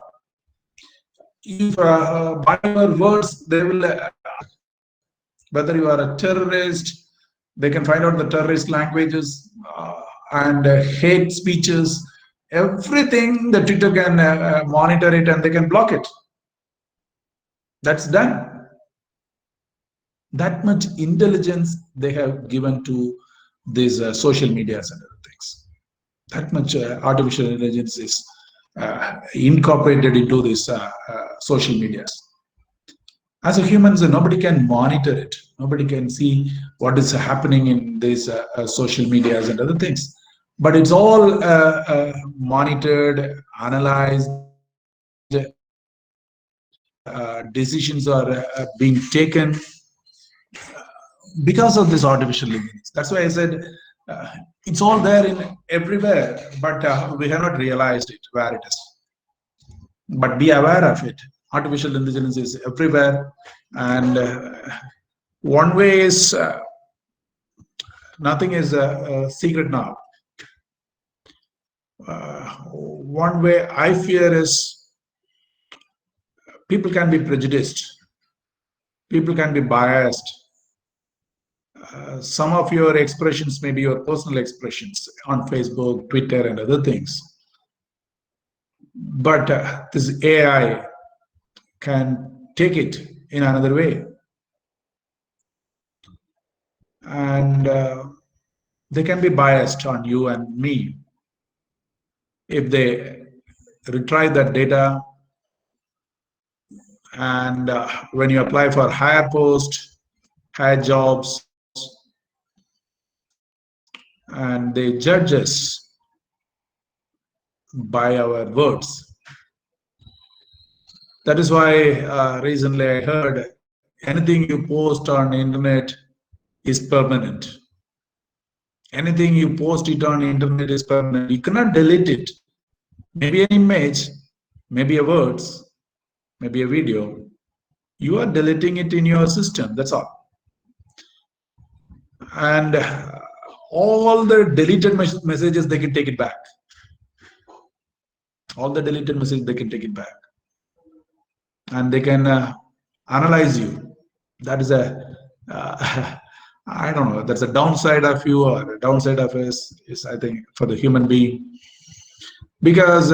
If by your words, they will, whether you are a terrorist, they can find out the terrorist languages and hate speeches, everything the Twitter can monitor it and they can block it. That's done. That much intelligence they have given to these social medias and other things. That much artificial intelligence is incorporated into these social medias. As a humans, nobody can monitor it. Nobody can see what is happening in these social medias and other things. But it's all monitored, analyzed. Decisions are being taken because of this artificial intelligence. That's why I said it's all there in everywhere, but we have not realized it where it is. But be aware of it. Artificial intelligence is everywhere, and one way is nothing is a secret now. One way I fear is people can be prejudiced, people can be biased. Some of your expressions may be your personal expressions on Facebook, Twitter, and other things. But this AI can take it in another way. And they can be biased on you and me. If they retrieve that data, and when you apply for higher post, higher jobs, and they judge us by our words. That is why recently I heard anything you post on the internet is permanent. Anything you post it on the internet is permanent. You cannot delete it. Maybe an image, maybe a words, maybe a video. You are deleting it in your system. That's all. And all the deleted messages, they can take it back. All the deleted messages, they can take it back. And they can analyze you. That is a I don't know, that's a downside of you or a downside of us, is I think, for the human being. Because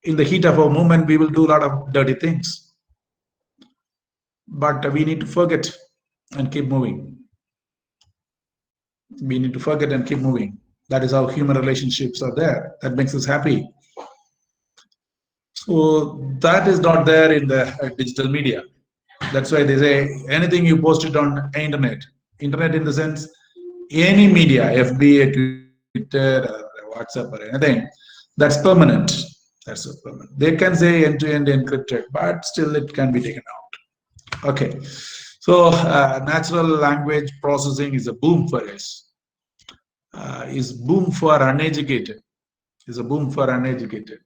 in the heat of our movement, we will do a lot of dirty things. but we need to forget and keep moving. We need to forget and keep moving. That is how human relationships are there. That makes us happy. So that is not there in the digital media. That's why they say anything you post it on internet. Internet in the sense any media, FB, Twitter, or WhatsApp, or anything, that's permanent. That's permanent. They can say end-to-end encrypted, but still it can be taken out. Okay. So natural language processing is a boom for us. Is boom for uneducated. Is a boom for uneducated.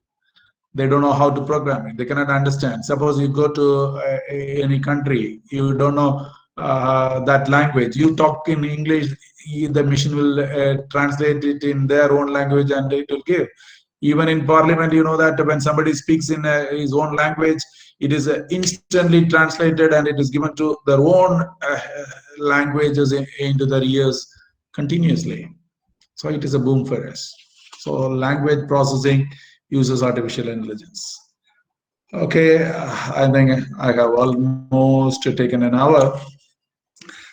They don't know how to program it. They cannot understand. Suppose you go to any country, you don't know that language. You talk in English, the machine will translate it in their own language and it will give. Even in parliament, you know that when somebody speaks in his own language, it is instantly translated and it is given to their own languages into their ears continuously. So it is a boom for us. So language processing uses artificial intelligence. Okay, I think I have almost taken an hour.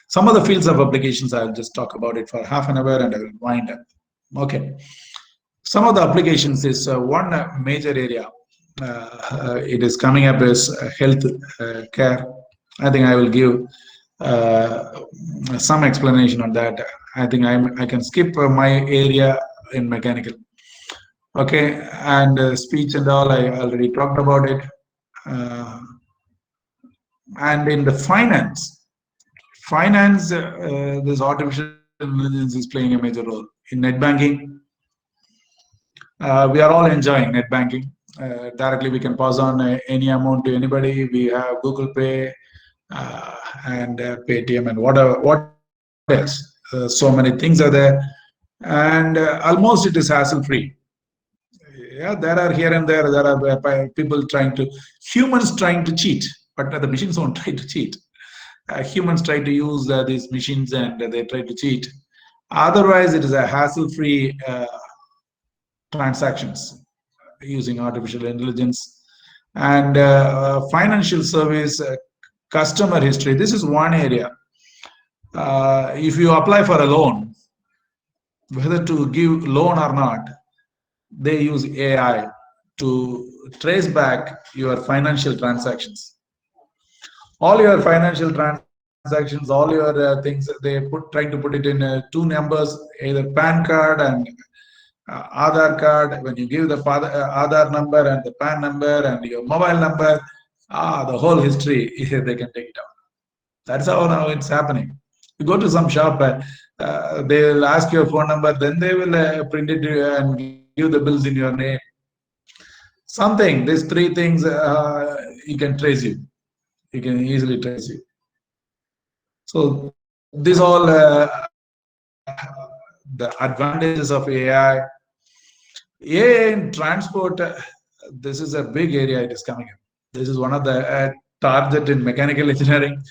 Some of the fields of applications, I'll just talk about it for half an hour and I will wind up. Okay. Some of the applications is one major area. It is coming up as health care. I think I will give some explanation on that. I think I can skip my area in mechanical. Okay, and speech and all, I already talked about it. And in the finance, this artificial intelligence is playing a major role. In net banking, we are all enjoying net banking. Directly, we can pass on any amount to anybody. We have Google Pay and Paytm and what else. So many things are there, and almost it is hassle-free. Yeah, there are here and there are people humans trying to cheat, but the machines won't try to cheat. Humans try to use these machines and they try to cheat. Otherwise, it is a hassle-free transactions using artificial intelligence. And financial service, customer history. This is one area. If you apply for a loan, whether to give loan or not, they use AI to trace back your financial transactions. All your financial transactions, all your things, they trying to put it in two numbers, either PAN card and Aadhaar card. When you give the Aadhaar number and the PAN number and your mobile number, the whole history, they can take it out. That's how now it's happening. You go to some shop, they will ask your phone number, then they will print it and give the bills in your name. Something, these three things, you can trace you. You can easily trace you. So these all the advantages of AI. AI in transport, this is a big area it is coming up. This is one of the target in mechanical engineering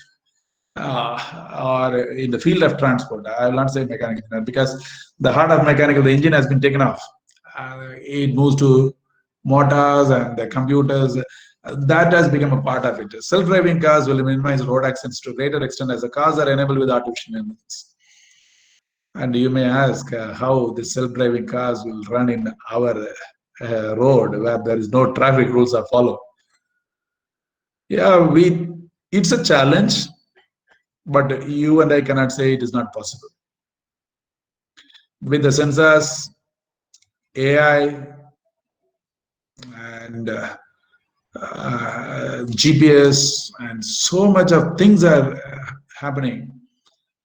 or in the field of transport. I will not say mechanical engineering because the heart of mechanical, the engine has been taken off. It moves to motors and the computers. That has become a part of it. Self-driving cars will minimize road accidents to a greater extent as the cars are enabled with artificial intelligence. And you may ask how the self-driving cars will run in our road where there is no traffic rules are followed. Yeah, it's a challenge, but you and I cannot say it is not possible. With the sensors, AI, and GPS, and so much of things are happening.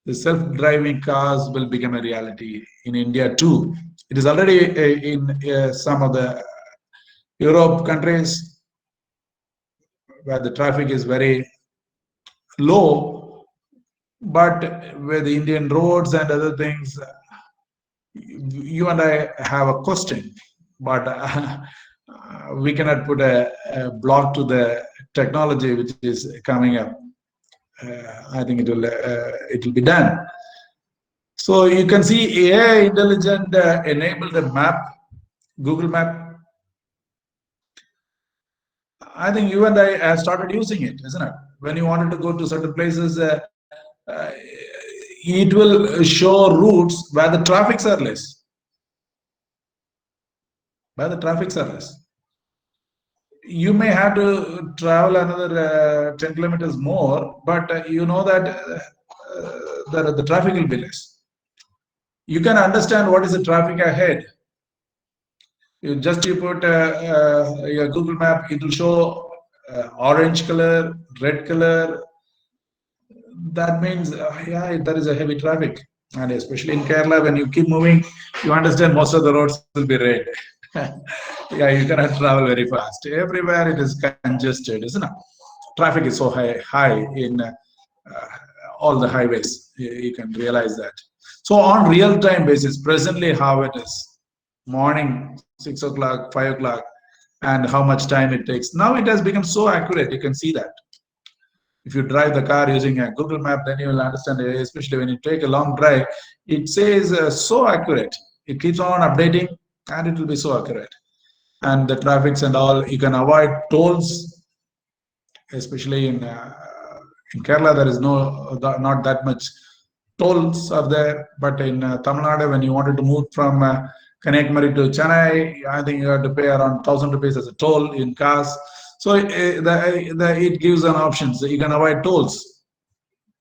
The self-driving cars will become a reality in India too. It is already in some of the Europe countries where the traffic is very low, but where the Indian roads and other things, you and I have a question, but we cannot put a block to the technology which is coming up. I think it will be done. So you can see AI intelligent enabled a map, Google Map. I think you and I have started using it, isn't it? When you wanted to go to certain places, it will show routes where the traffics are less. Where the traffics are less. You may have to travel another 10 kilometers more, but you know that the traffic will be less. You can understand what is the traffic ahead. You put your Google map, it will show orange color, red color. That means, yeah, there is a heavy traffic. And especially in Kerala, when you keep moving, you understand most of the roads will be red. Yeah, you cannot travel very fast. Everywhere it is congested, isn't it? Traffic is so high in all the highways. You can realize that. So on real-time basis, presently how it is, morning 6 o'clock, 5 o'clock, and how much time it takes. Now it has become so accurate. You can see that. If you drive the car using a Google map, then you will understand, especially when you take a long drive, it says so accurate. It keeps on updating and it will be so accurate. And the traffics and all, you can avoid tolls, especially in Kerala, there is not that much tolls are there. But in Tamil Nadu, when you wanted to move from Kanyakumari to Chennai, I think you have to pay around 1,000 rupees as a toll in cars. So it gives an option. So you can avoid tolls,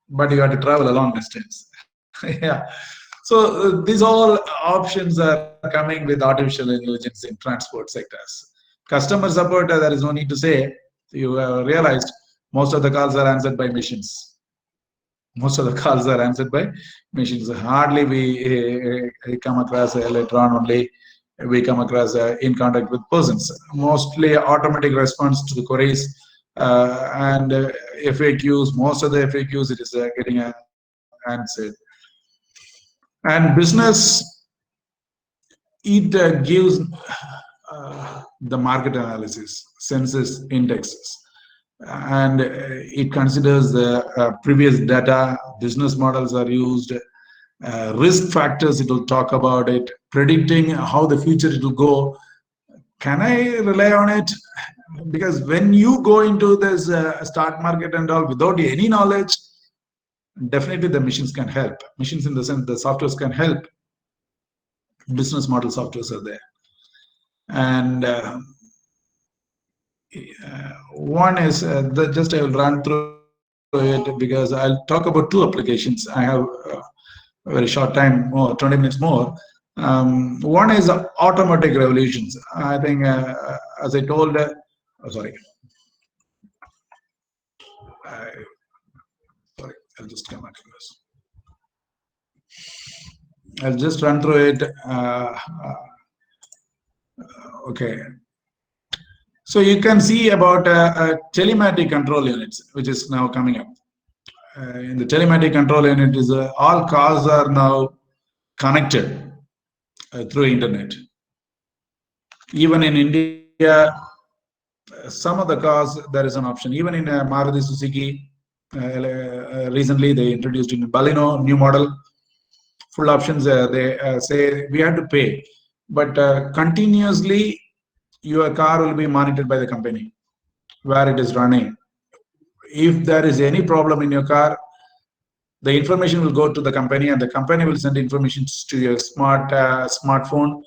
but you have to travel a long distance. Yeah. So these all options are coming with artificial intelligence in transport sectors. Customer support, there is no need to say. You realized most of the calls are answered by machines. Most of the calls are answered by machines. Hardly we come across later on only we come across in contact with persons. Mostly automatic response to the queries and FAQs. Most of the FAQs it is getting answered. And business, it gives the market analysis, census indexes, and it considers the previous data. Business models are used. Risk factors, it will talk about it, predicting how the future it will go. Can I rely on it? Because when you go into this stock market and all without any knowledge, definitely the machines can help. Machines in the sense the softwares can help. Business model softwares are there. And one is just I will run through it because I'll talk about two applications. I have a very short time, more 20 minutes more. One is automatic revolutions. I think, as I told, sorry, I'll just come back to this. I'll just run through it. Okay. So you can see about telematic control units, which is now coming up. In the telematic control unit is all cars are now connected through internet. Even in India, some of the cars there is an option. Even in Maruti Suzuki, recently they introduced in Baleno new model, full options. They say we have to pay, but continuously your car will be monitored by the company where it is running. If there is any problem in your car, the information will go to the company, and the company will send information to your smartphone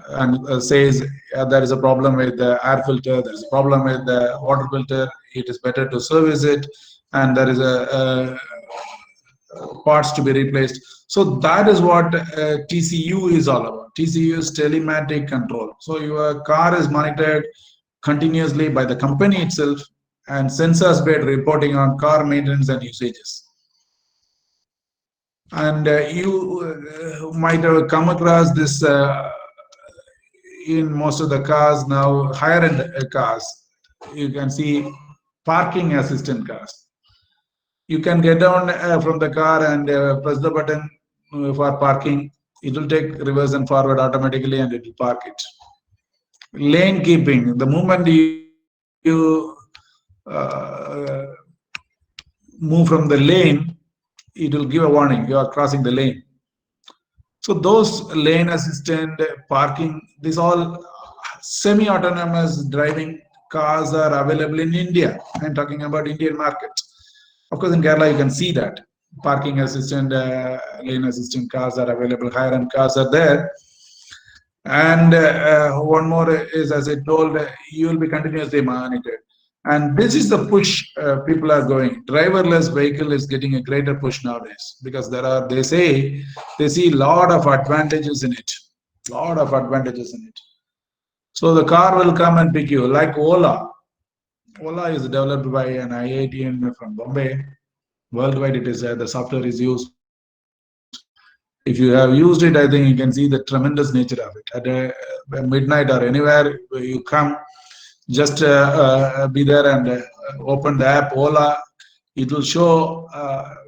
and says there is a problem with the air filter, there is a problem with the water filter, it is better to service it, and there is a parts to be replaced. So that is what TCU is all about. TCU is telematic control. So your car is monitored continuously by the company itself, and sensors based reporting on car maintenance and usages. And you might have come across this in most of the cars now, higher end cars. You can see parking assistant cars. You can get down from the car and press the button for parking. It will take reverse and forward automatically and it will park it. Lane keeping, the moment you move from the lane, it will give a warning, you are crossing the lane. So those lane assistant, parking, these all semi-autonomous driving cars are available in India. I'm talking about Indian market. Of course, in Kerala, you can see that parking assistant, lane assistant cars are available, higher-end cars are there. And one more is, as I told, you will be continuously monitored. And this is the push people are going. Driverless vehicle is getting a greater push nowadays because they say they see a lot of advantages in it. Lot of advantages in it. So the car will come and pick you, like Ola. Ola is developed by an IIT from Bombay. Worldwide, it is the software is used. If you have used it, I think you can see the tremendous nature of it. At midnight or anywhere you come, just be there and open the app Ola. It will show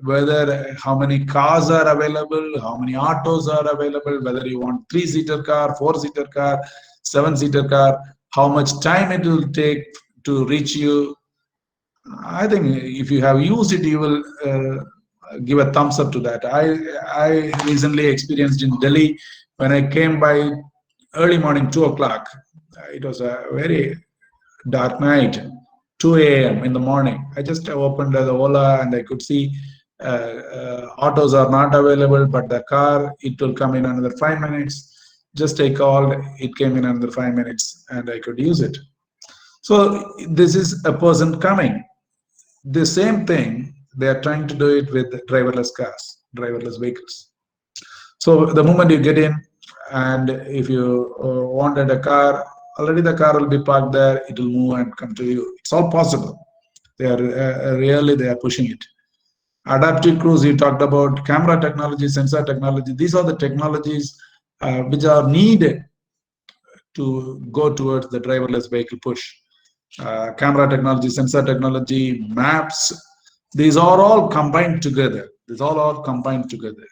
whether how many cars are available, how many autos are available, whether you want 3-seater car, 4-seater car, 7-seater car, how much time it will take to reach you. I think if you have used it, you will give a thumbs up to that. I recently experienced in Delhi when I came by early morning, 2 o'clock. It was a very dark night, 2 a.m. in the morning. I just opened the Ola and I could see autos are not available, but the car, it will come in another 5 minutes. Just I called, it came in another 5 minutes and I could use it. So this is a person coming. The same thing, they are trying to do it with driverless cars, driverless vehicles. So the moment you get in, and if you wanted a car, already the car will be parked there, it will move and come to you. It's all possible. They are pushing it. Adaptive cruise, you talked about camera technology, sensor technology. These are the technologies which are needed to go towards the driverless vehicle push. Camera technology, sensor technology, maps, these are all combined together. These all are combined together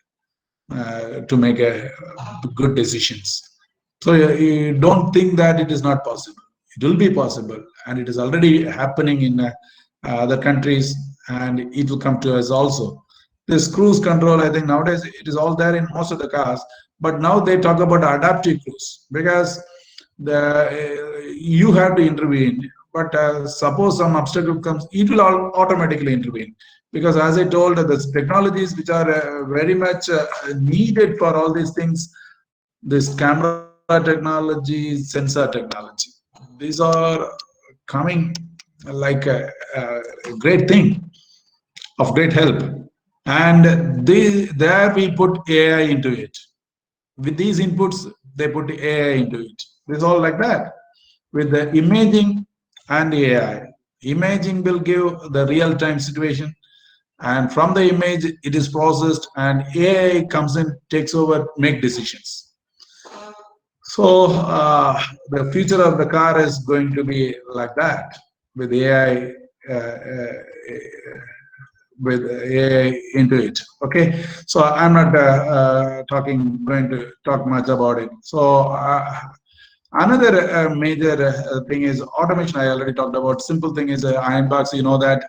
to make good decisions. So you don't think that it is not possible. It will be possible, and it is already happening in other countries, and it will come to us also. This cruise control, I think nowadays it is all there in most of the cars, but now they talk about adaptive cruise because you have to intervene. But suppose some obstacle comes, it will automatically intervene. Because as I told, the technologies which are very much needed for all these things, this camera technology, sensor technology, these are coming like a great thing of great help. And there we put AI into it. With these inputs, they put AI into it. It's all like that. With the imaging and AI. Imaging will give the real-time situation, and from the image it is processed and AI comes in, takes over, make decisions. So the future of the car is going to be like that, with AI into it. Okay, so I'm not going to talk much about it. So another major thing is automation. I already talked about. Simple thing is iron box. You know that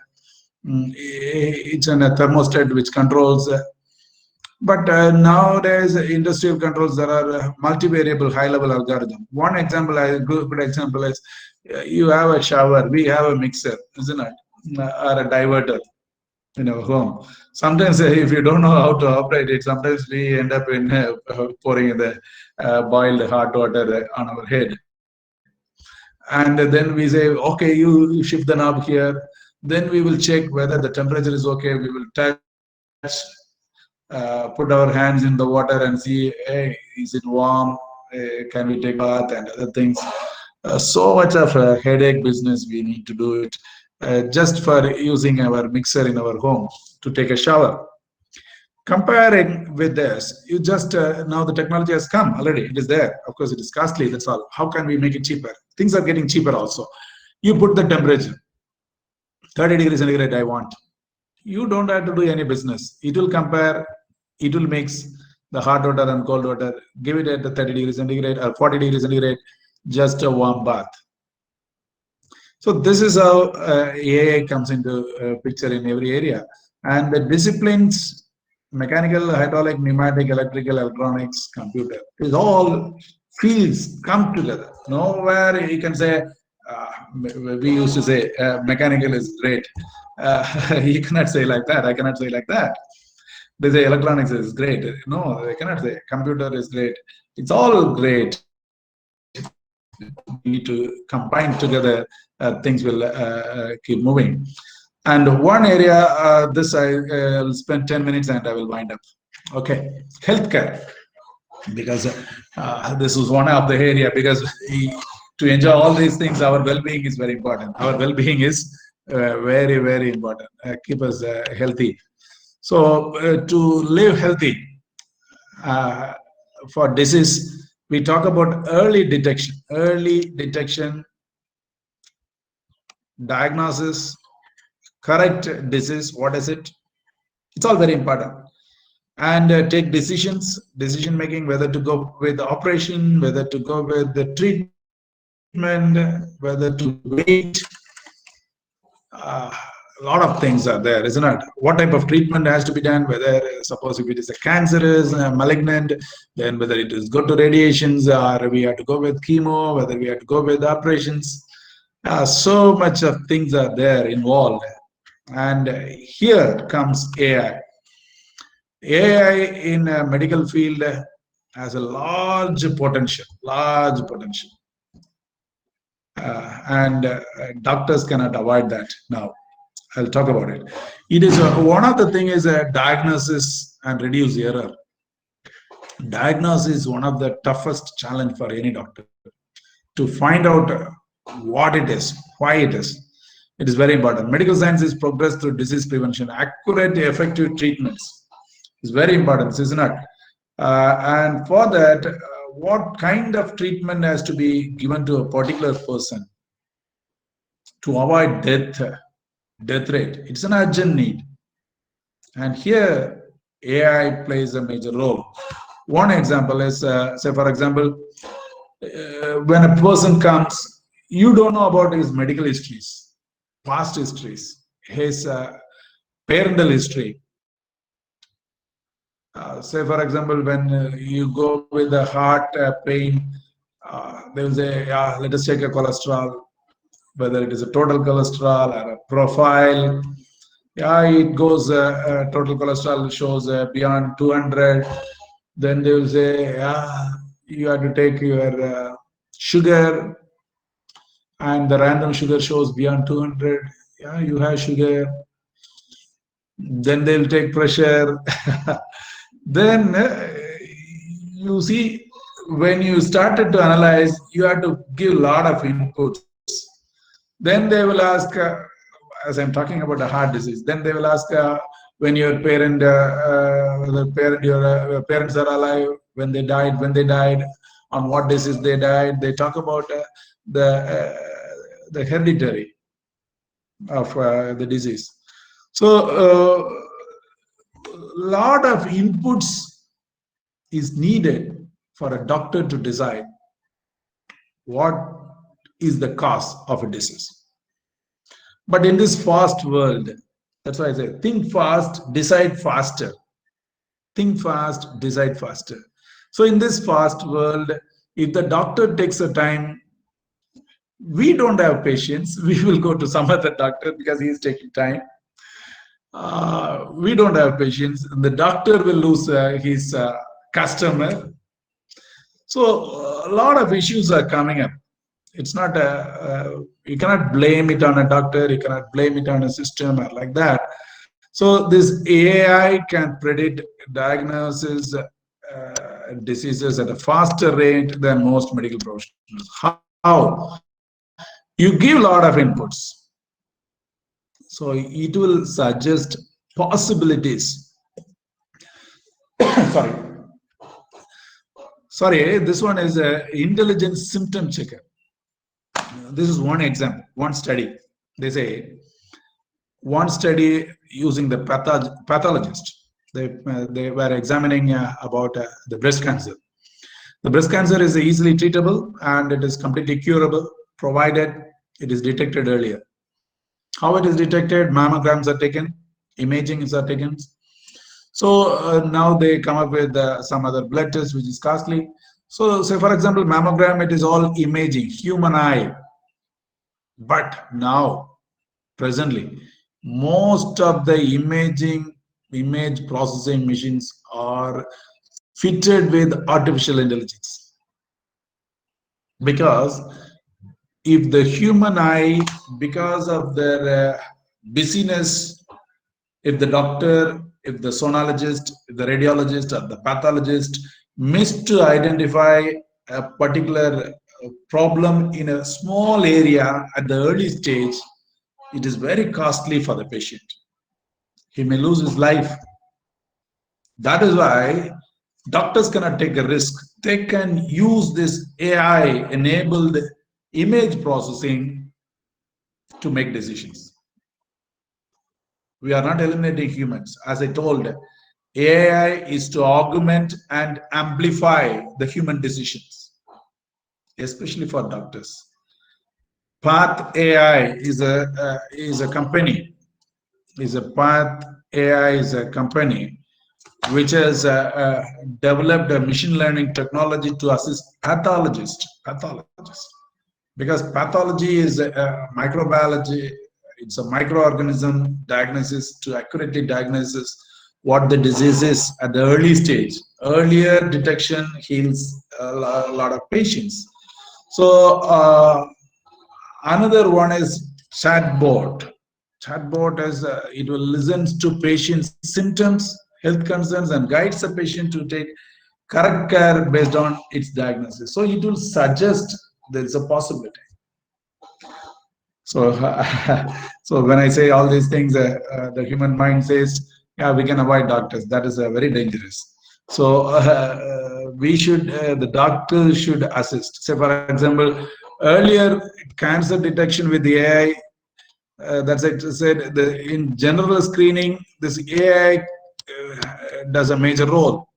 it's a thermostat which controls. But nowadays, industrial controls, there are multivariable high-level algorithm. One example, a good example is you have a shower. We have a mixer, isn't it, or a diverter in our home. Sometimes if you don't know how to operate it, sometimes we end up in pouring the boiled hot water on our head. And then we say, okay, you shift the knob here. Then we will check whether the temperature is okay. We will touch, put our hands in the water and see, hey, is it warm? Can we take a bath and other things? So much of a headache business we need to do it just for using our mixer in our home to take a shower. Comparing with this, you just now the technology has come already. It is there. Of course, it is costly. That's all. How can we make it cheaper? Things are getting cheaper also. You put the temperature 30 degrees centigrade. I want. You don't have to do any business. It will compare. It will mix the hot water and cold water. Give it at the 30 degrees centigrade or 40 degrees centigrade. Just a warm bath. So this is how AI comes into picture in every area. And the disciplines, mechanical, hydraulic, pneumatic, electrical, electronics, computer, these all fields come together. Nowhere you can say we used to say mechanical is great. You cannot say like that. I cannot say like that. They say electronics is great. No, they cannot say computer is great. It's all great. We need to combine together. Things will keep moving. And one area, this I will spend 10 minutes and I will wind up. Okay, healthcare, because this is one of the area, because to enjoy all these things, our well-being is very important. Our well-being is very, very important. Keep us healthy. So to live healthy, for disease, we talk about early detection, diagnosis, correct disease. What is it? It's all very important. And take decision making, whether to go with the operation, whether to go with the treatment, whether to wait. A lot of things are there, isn't it? What type of treatment has to be done, whether, suppose if it is a cancerous, malignant, then whether it is go to radiations, or we have to go with chemo, whether we have to go with operations. So much of things are there involved. And here comes AI. AI in a medical field has a large potential, and doctors cannot avoid that now. I'll talk about it. It is one of the thing is a diagnosis and reduce error. Diagnosis is one of the toughest challenge for any doctor, to find out what it is, why it is. It is very important. Medical science is progress through disease prevention. Accurate, effective treatments is very important, isn't it? And for that, what kind of treatment has to be given to a particular person to avoid death rate? It's an urgent need. And here, AI plays a major role. One example is, say for example, when a person comes, you don't know about his medical histories, past histories, his parental history. Say for example, when you go with the heart pain, they will say, yeah, let us check a cholesterol, whether it is a total cholesterol or a profile. Yeah, it goes, total cholesterol shows beyond 200. Then they will say, yeah, you have to take your sugar, and the random sugar shows beyond 200. Yeah, you have sugar. Then they'll take pressure. Then you see, when you started to analyze, you have to give a lot of inputs. Then they will ask, as I'm talking about a heart disease, then they will ask when your parent, your parents are alive, when they died, on what disease they died. They talk about the hereditary of the disease. So lot of inputs is needed for a doctor to decide what is the cause of a disease. But in this fast world, that's why I say think fast, decide faster. Think fast, decide faster. So in this fast world, if the doctor takes a time, we don't have patience. We will go to some other doctor because he is taking time. We don't have patience. The doctor will lose his customer. So a lot of issues are coming up. It's not you cannot blame it on a doctor. You cannot blame it on a system or like that. So this AI can predict diagnosis diseases at a faster rate than most medical professionals. How? You give a lot of inputs. So it will suggest possibilities. Sorry, this one is an intelligent symptom checker. This is one example, one study. They say one study using the pathologist. They were examining about the breast cancer. The breast cancer is easily treatable and it is completely curable, provided it is detected earlier. How it is detected? Mammograms are taken, imagings are taken. So now they come up with some other blood test which is costly. So say for example, mammogram, it is all imaging, human eye. But now, presently, most of the image processing machines are fitted with artificial intelligence, because if the human eye, because of their busyness, if the doctor, if the sonologist, if the radiologist, or the pathologist missed to identify a particular problem in a small area at the early stage, it is very costly for the patient. He may lose his life. That is why doctors cannot take a risk. They can use this AI enabled image processing to make decisions. We are not eliminating humans. As I told, AI is to augment and amplify the human decisions, especially for doctors. Path AI is a company. Path AI is a company which has developed a machine learning technology to assist pathologists. Because pathology is microbiology, it's a microorganism diagnosis to accurately diagnose what the disease is at the early stage. Earlier detection heals a lot of patients. So another one is chatbot. Chatbot is it will listen to patients' symptoms, health concerns, and guides the patient to take correct care based on its diagnosis. So it will suggest there is a possibility. So, so when I say all these things, the human mind says, "Yeah, we can avoid doctors." That is very dangerous. So we should, the doctor should assist. Say, for example, earlier cancer detection with the AI. That's it. Said in general screening, this AI does a major role.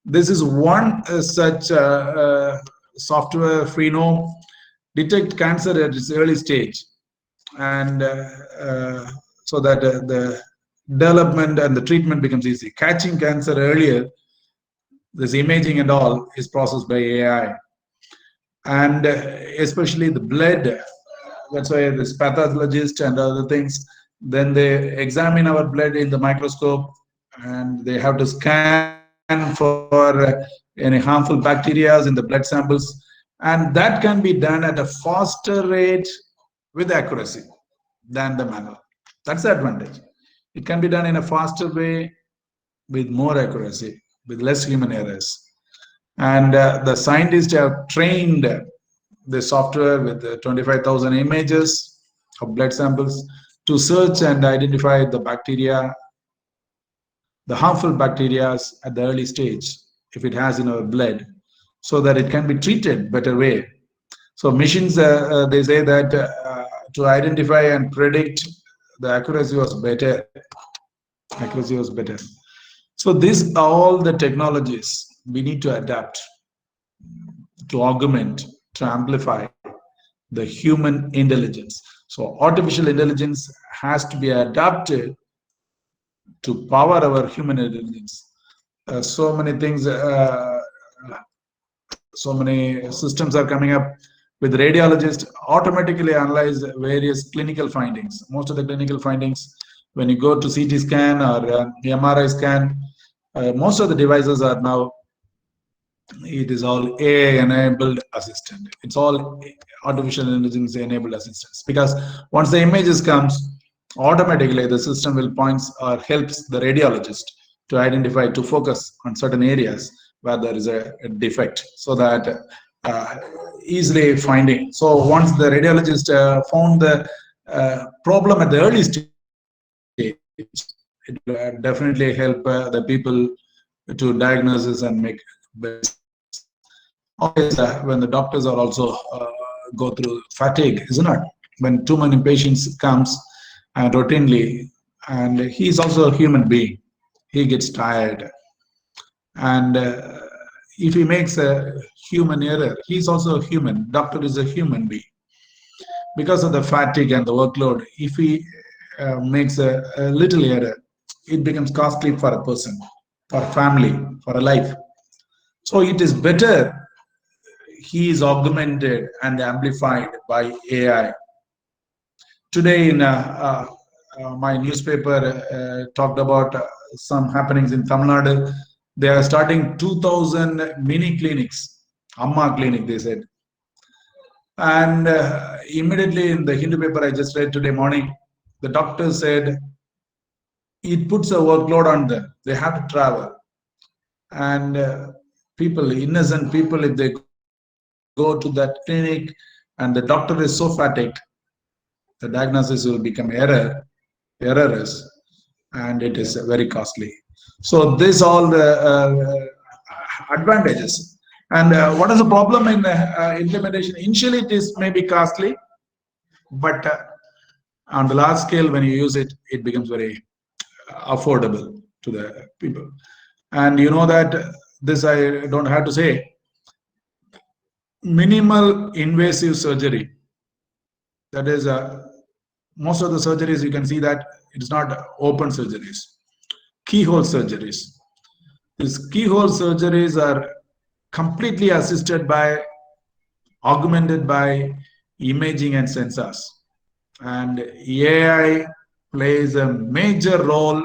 This is one such software, Freenome, detect cancer at its early stage, and so that the development and the treatment becomes easy. Catching cancer earlier, this imaging and all is processed by AI, and especially the blood. That's why this pathologist and other things, then they examine our blood in the microscope, and they have to scan for any harmful bacteria in the blood samples, and that can be done at a faster rate with accuracy than the manual. That's the advantage. It can be done in a faster way with more accuracy, with less human errors. And the scientists have trained the software with 25,000 images of blood samples to search and identify the bacteria, the harmful bacteria at the early stage, if it has in our blood, so that it can be treated better way. So machines, they say that to identify and predict, the accuracy was better. Accuracy was better. So these are all the technologies we need to adapt, to augment, to amplify the human intelligence. So artificial intelligence has to be adapted to power our human intelligence. So many things, so many systems are coming up with radiologists automatically analyze various clinical findings. Most of the clinical findings, when you go to CT scan or MRI scan, most of the devices are now, it is all AI enabled assistant. It's all artificial intelligence enabled assistance, because once the images comes, automatically the system will points or helps the radiologist to identify, to focus on certain areas where there is a defect, so that easily finding. So once the radiologist found the problem at the early stage, it will definitely help the people to diagnose and make best. Always when the doctors are also go through fatigue, isn't it? When too many patients comes routinely, and he is also a human being, he gets tired, and if he makes a human error, he's also a human. Doctor is a human being. Because of the fatigue and the workload, if he makes a little error, it becomes costly for a person, for a family, for a life. So it is better he is augmented and amplified by AI, Today in my newspaper talked about some happenings in Tamil Nadu. They are starting 2,000 mini clinics, Amma clinic, they said. And immediately in the Hindu paper I just read today morning, the doctor said it puts a workload on them. They have to travel. And people, innocent people, if they go to that clinic and the doctor is so fatigued, the diagnosis will become errors, and it is very costly. So this all the advantages. And what is the problem in implementation? Initially, it is maybe costly, but on the large scale, when you use it, it becomes very affordable to the people. And you know that this I don't have to say. Minimal invasive surgery. That is, most of the surgeries you can see that it's not open surgeries, keyhole surgeries. These keyhole surgeries are completely assisted by, augmented by imaging and sensors. And AI plays a major role,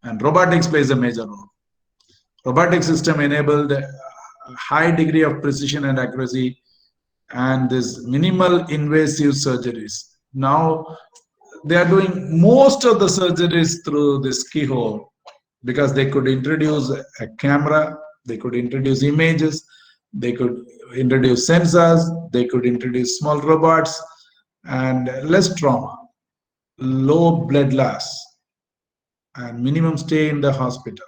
and robotics plays a major role. Robotic system enabled a high degree of precision and accuracy, and this minimal invasive surgeries. Now they are doing most of the surgeries through this keyhole because they could introduce a camera, they could introduce images, they could introduce sensors, they could introduce small robots, and less trauma, low blood loss, and minimum stay in the hospital.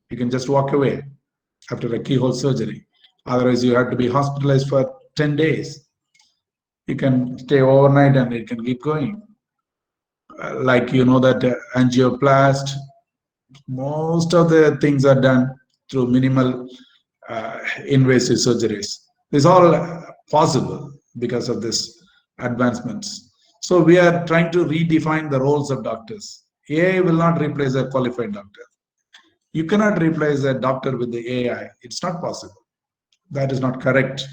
You can just walk away after a keyhole surgery. Otherwise, you have to be hospitalized for 10 days. You can stay overnight and it can keep going. Like you know that angioplast, most of the things are done through minimal invasive surgeries. This is all possible because of this advancements. So we are trying to redefine the roles of doctors. AI will not replace a qualified doctor. You cannot replace a doctor with the AI. It's not possible. That is not correct.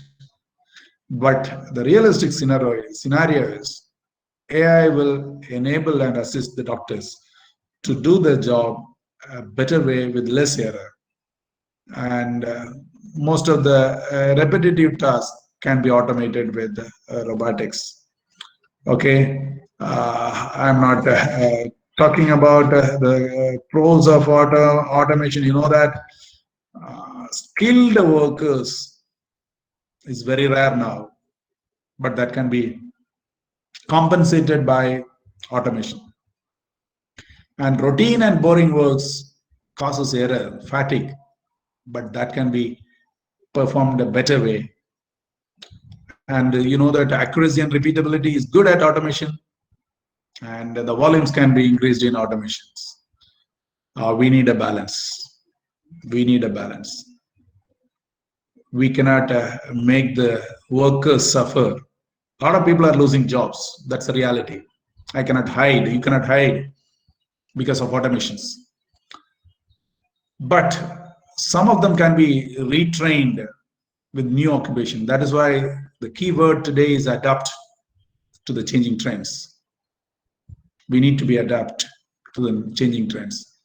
But the realistic scenario is AI will enable and assist the doctors to do their job a better way with less error. And most of the repetitive tasks can be automated with robotics. Okay, I'm not talking about the pros of automation. You know that skilled workers is very rare now, but that can be compensated by automation. And routine and boring works causes error, fatigue, but that can be performed a better way. And you know that accuracy and repeatability is good at automation, and the volumes can be increased in automations. We need a balance. We need a balance. We cannot make the workers suffer. A lot of people are losing jobs. That's the reality. I cannot hide. You cannot hide because of automations. But some of them can be retrained with new occupation. That is why the key word today is adapt to the changing trends. We need to be adapt to the changing trends.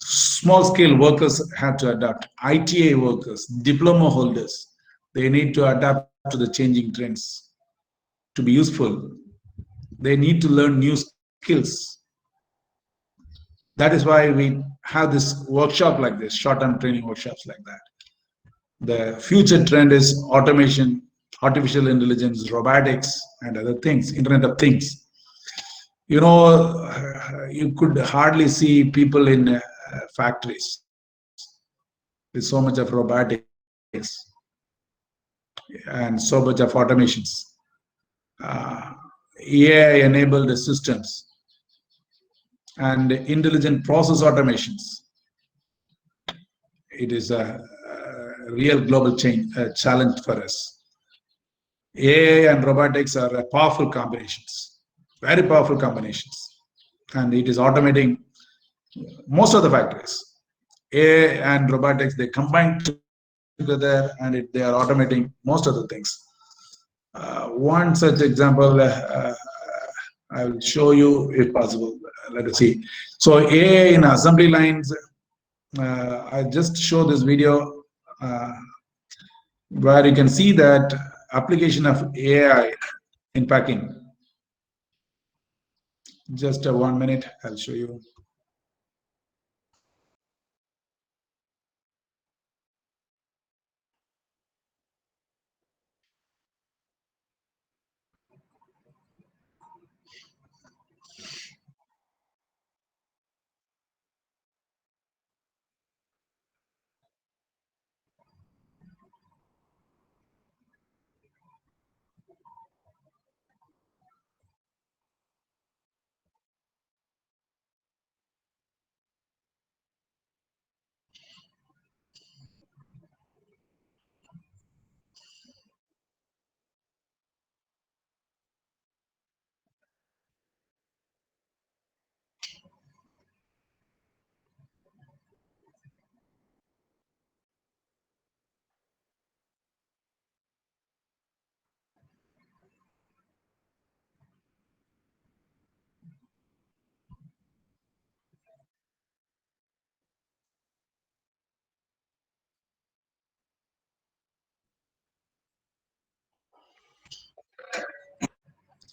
Small scale workers have to adapt. ITA workers, diploma holders, they need to adapt to the changing trends to be useful. They need to learn new skills. That is why we have this workshop like this, short-term training workshops like that. The future trend is automation, artificial intelligence, robotics, and other things, Internet of Things. You know, you could hardly see people in factories with so much of robotics and so much of automations. AI-enabled systems and intelligent process automations. It is a real global challenge for us. AI and robotics are powerful combinations, very powerful combinations, and it is automating most of the factories. AI and robotics, they combine together and they are automating most of the things. One such example, I will show you if possible. Let us see. So AI in assembly lines. I just show this video where you can see that application of AI in packing. Just 1 minute, I'll show you.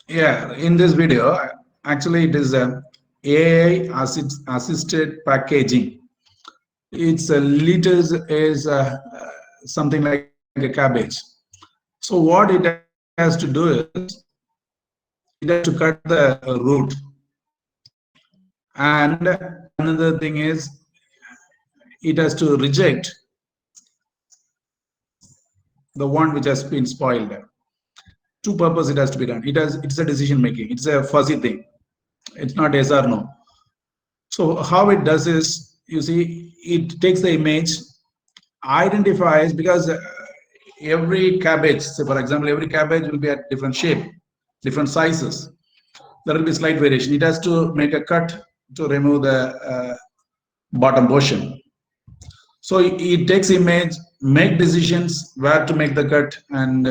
Yeah, in this video, actually it is a AI assisted packaging. Its liters is something like a cabbage. So what it has to do is it has to cut the root. And another thing is it has to reject the one which has been spoiled. Two purpose it has to be done. It's a decision making. It's a fuzzy thing. It's not yes or no. So how it does is, you see, it takes the image, identifies, because every cabbage, say for example, every cabbage will be at different shape, different sizes. There will be slight variation. It has to make a cut to remove the bottom portion. So it takes image, make decisions where to make the cut, and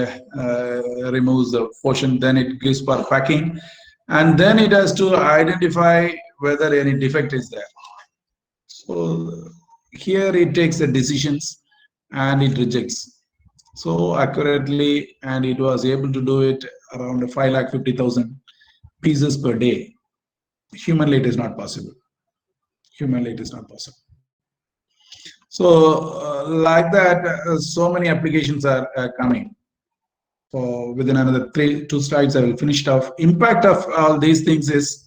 removes the portion. Then it gives for packing, and then it has to identify whether any defect is there. So here it takes the decisions and it rejects so accurately, and it was able to do it around 5,50,000 pieces per day. Humanly it is not possible. Humanly it is not possible. So like that, so many applications are coming. So within another two slides, I will finish it off. Impact of all these things is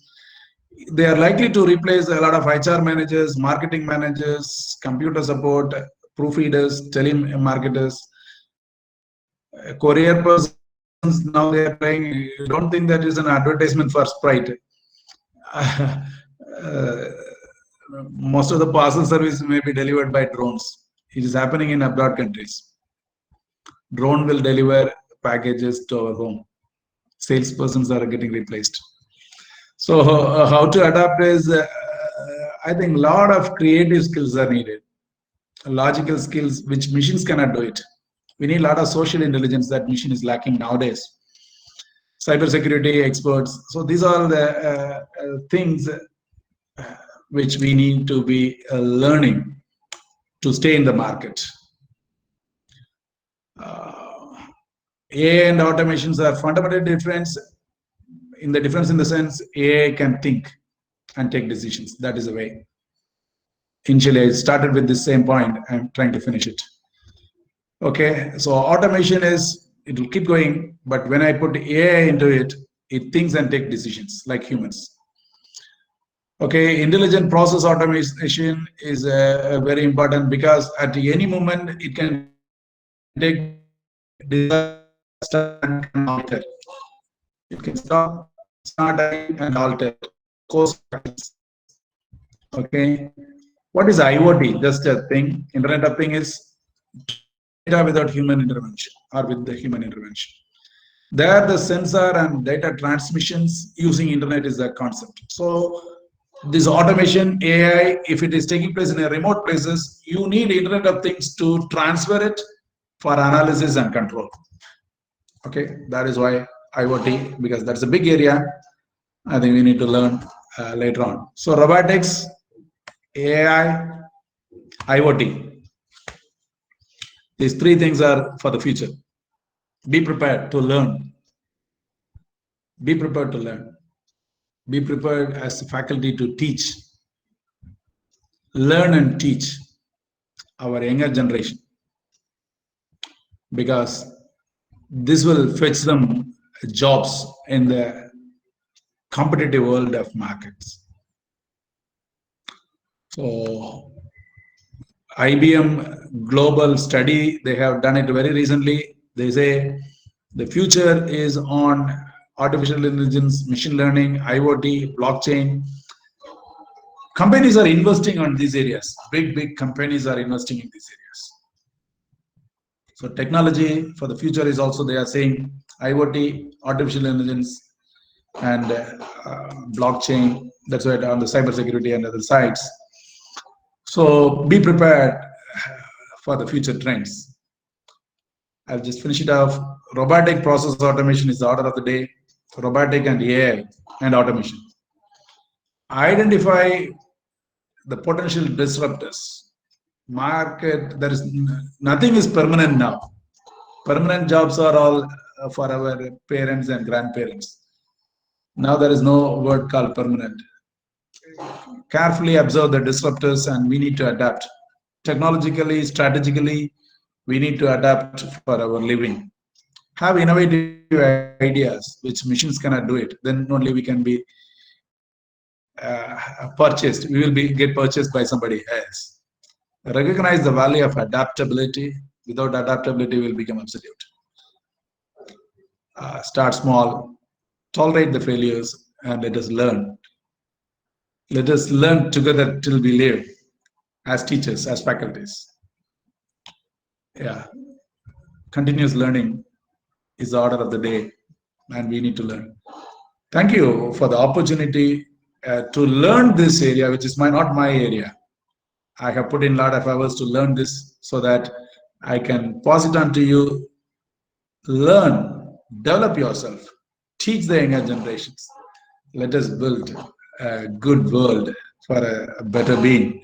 they are likely to replace a lot of HR managers, marketing managers, computer support, proofreaders, telemarketers, courier persons. Now they are playing. Don't think that is an advertisement for Sprite. Most of the parcel service may be delivered by drones. It is happening in abroad countries. Drone will deliver packages to our home. Salespersons are getting replaced. So how to adapt is, I think, a lot of creative skills are needed, logical skills which machines cannot do it. We need a lot of social intelligence that machine is lacking nowadays. Cybersecurity experts. So these are the things which we need to be learning to stay in the market. AI and automations are fundamentally different. In the sense, AI can think and take decisions. That is the way. Initially, I started with the same point. I'm trying to finish it. Okay, so automation is, it will keep going, but when I put AI into it, it thinks and takes decisions like humans. Okay, intelligent process automation is very important, because at any moment it can take disaster and can alter. It can stop, start and alter course. Okay, what is IoT? Just a thing. Internet of Thing is data without human intervention or with the human intervention. There, the sensor and data transmissions using internet is a concept. So this automation, AI, if it is taking place in a remote places, you need Internet of Things to transfer it for analysis and control. Okay, that is why IoT, because that's a big area. I think we need to learn later on. So robotics, AI, IoT. These three things are for the future. Be prepared to learn. Be prepared to learn. Be prepared as a faculty to teach. Learn and teach our younger generation, because this will fetch them jobs in the competitive world of markets. So IBM global study, they have done it very recently. They say the future is on artificial intelligence, machine learning, IoT, blockchain. Companies are investing on these areas. Big companies are investing in these areas. So technology for the future is also, they are saying, IoT, artificial intelligence, and blockchain. That's why on the cybersecurity and other sides. So be prepared for the future trends. I'll just finish it off. Robotic process automation is the order of the day. Robotic and AI and automation. Identify the potential disruptors. Market, there is nothing is permanent now. Permanent jobs are all for our parents and grandparents. Now there is no word called permanent. Carefully observe the disruptors, and we need to adapt. Technologically, strategically, we need to adapt for our living. Have innovative ideas which machines cannot do it. Then only we can be purchased. We will get purchased by somebody else. Recognize the value of adaptability. Without adaptability, we will become obsolete. Start small, tolerate the failures, and let us learn. Let us learn together till we live, as teachers, as faculties. Yeah, continuous learning is the order of the day, and we need to learn. Thank you for the opportunity to learn this area, which is not my area. I have put in a lot of hours to learn this so that I can pass it on to you. Learn, develop yourself, teach the younger generations. Let us build a good world for a better being.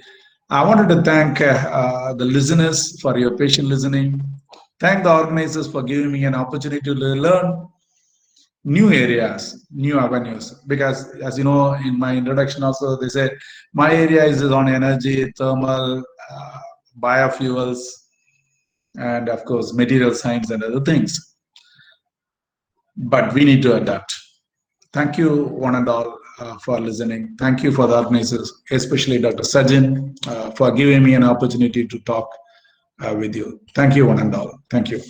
I wanted to thank the listeners for your patient listening. Thank the organizers for giving me an opportunity to learn new areas, new avenues. Because as you know, in my introduction also, they said my area is on energy, thermal, biofuels, and of course, material science and other things. But we need to adapt. Thank you, one and all, for listening. Thank you for the organizers, especially Dr. Sajin, for giving me an opportunity to talk with you. Thank you, one and all. Thank you.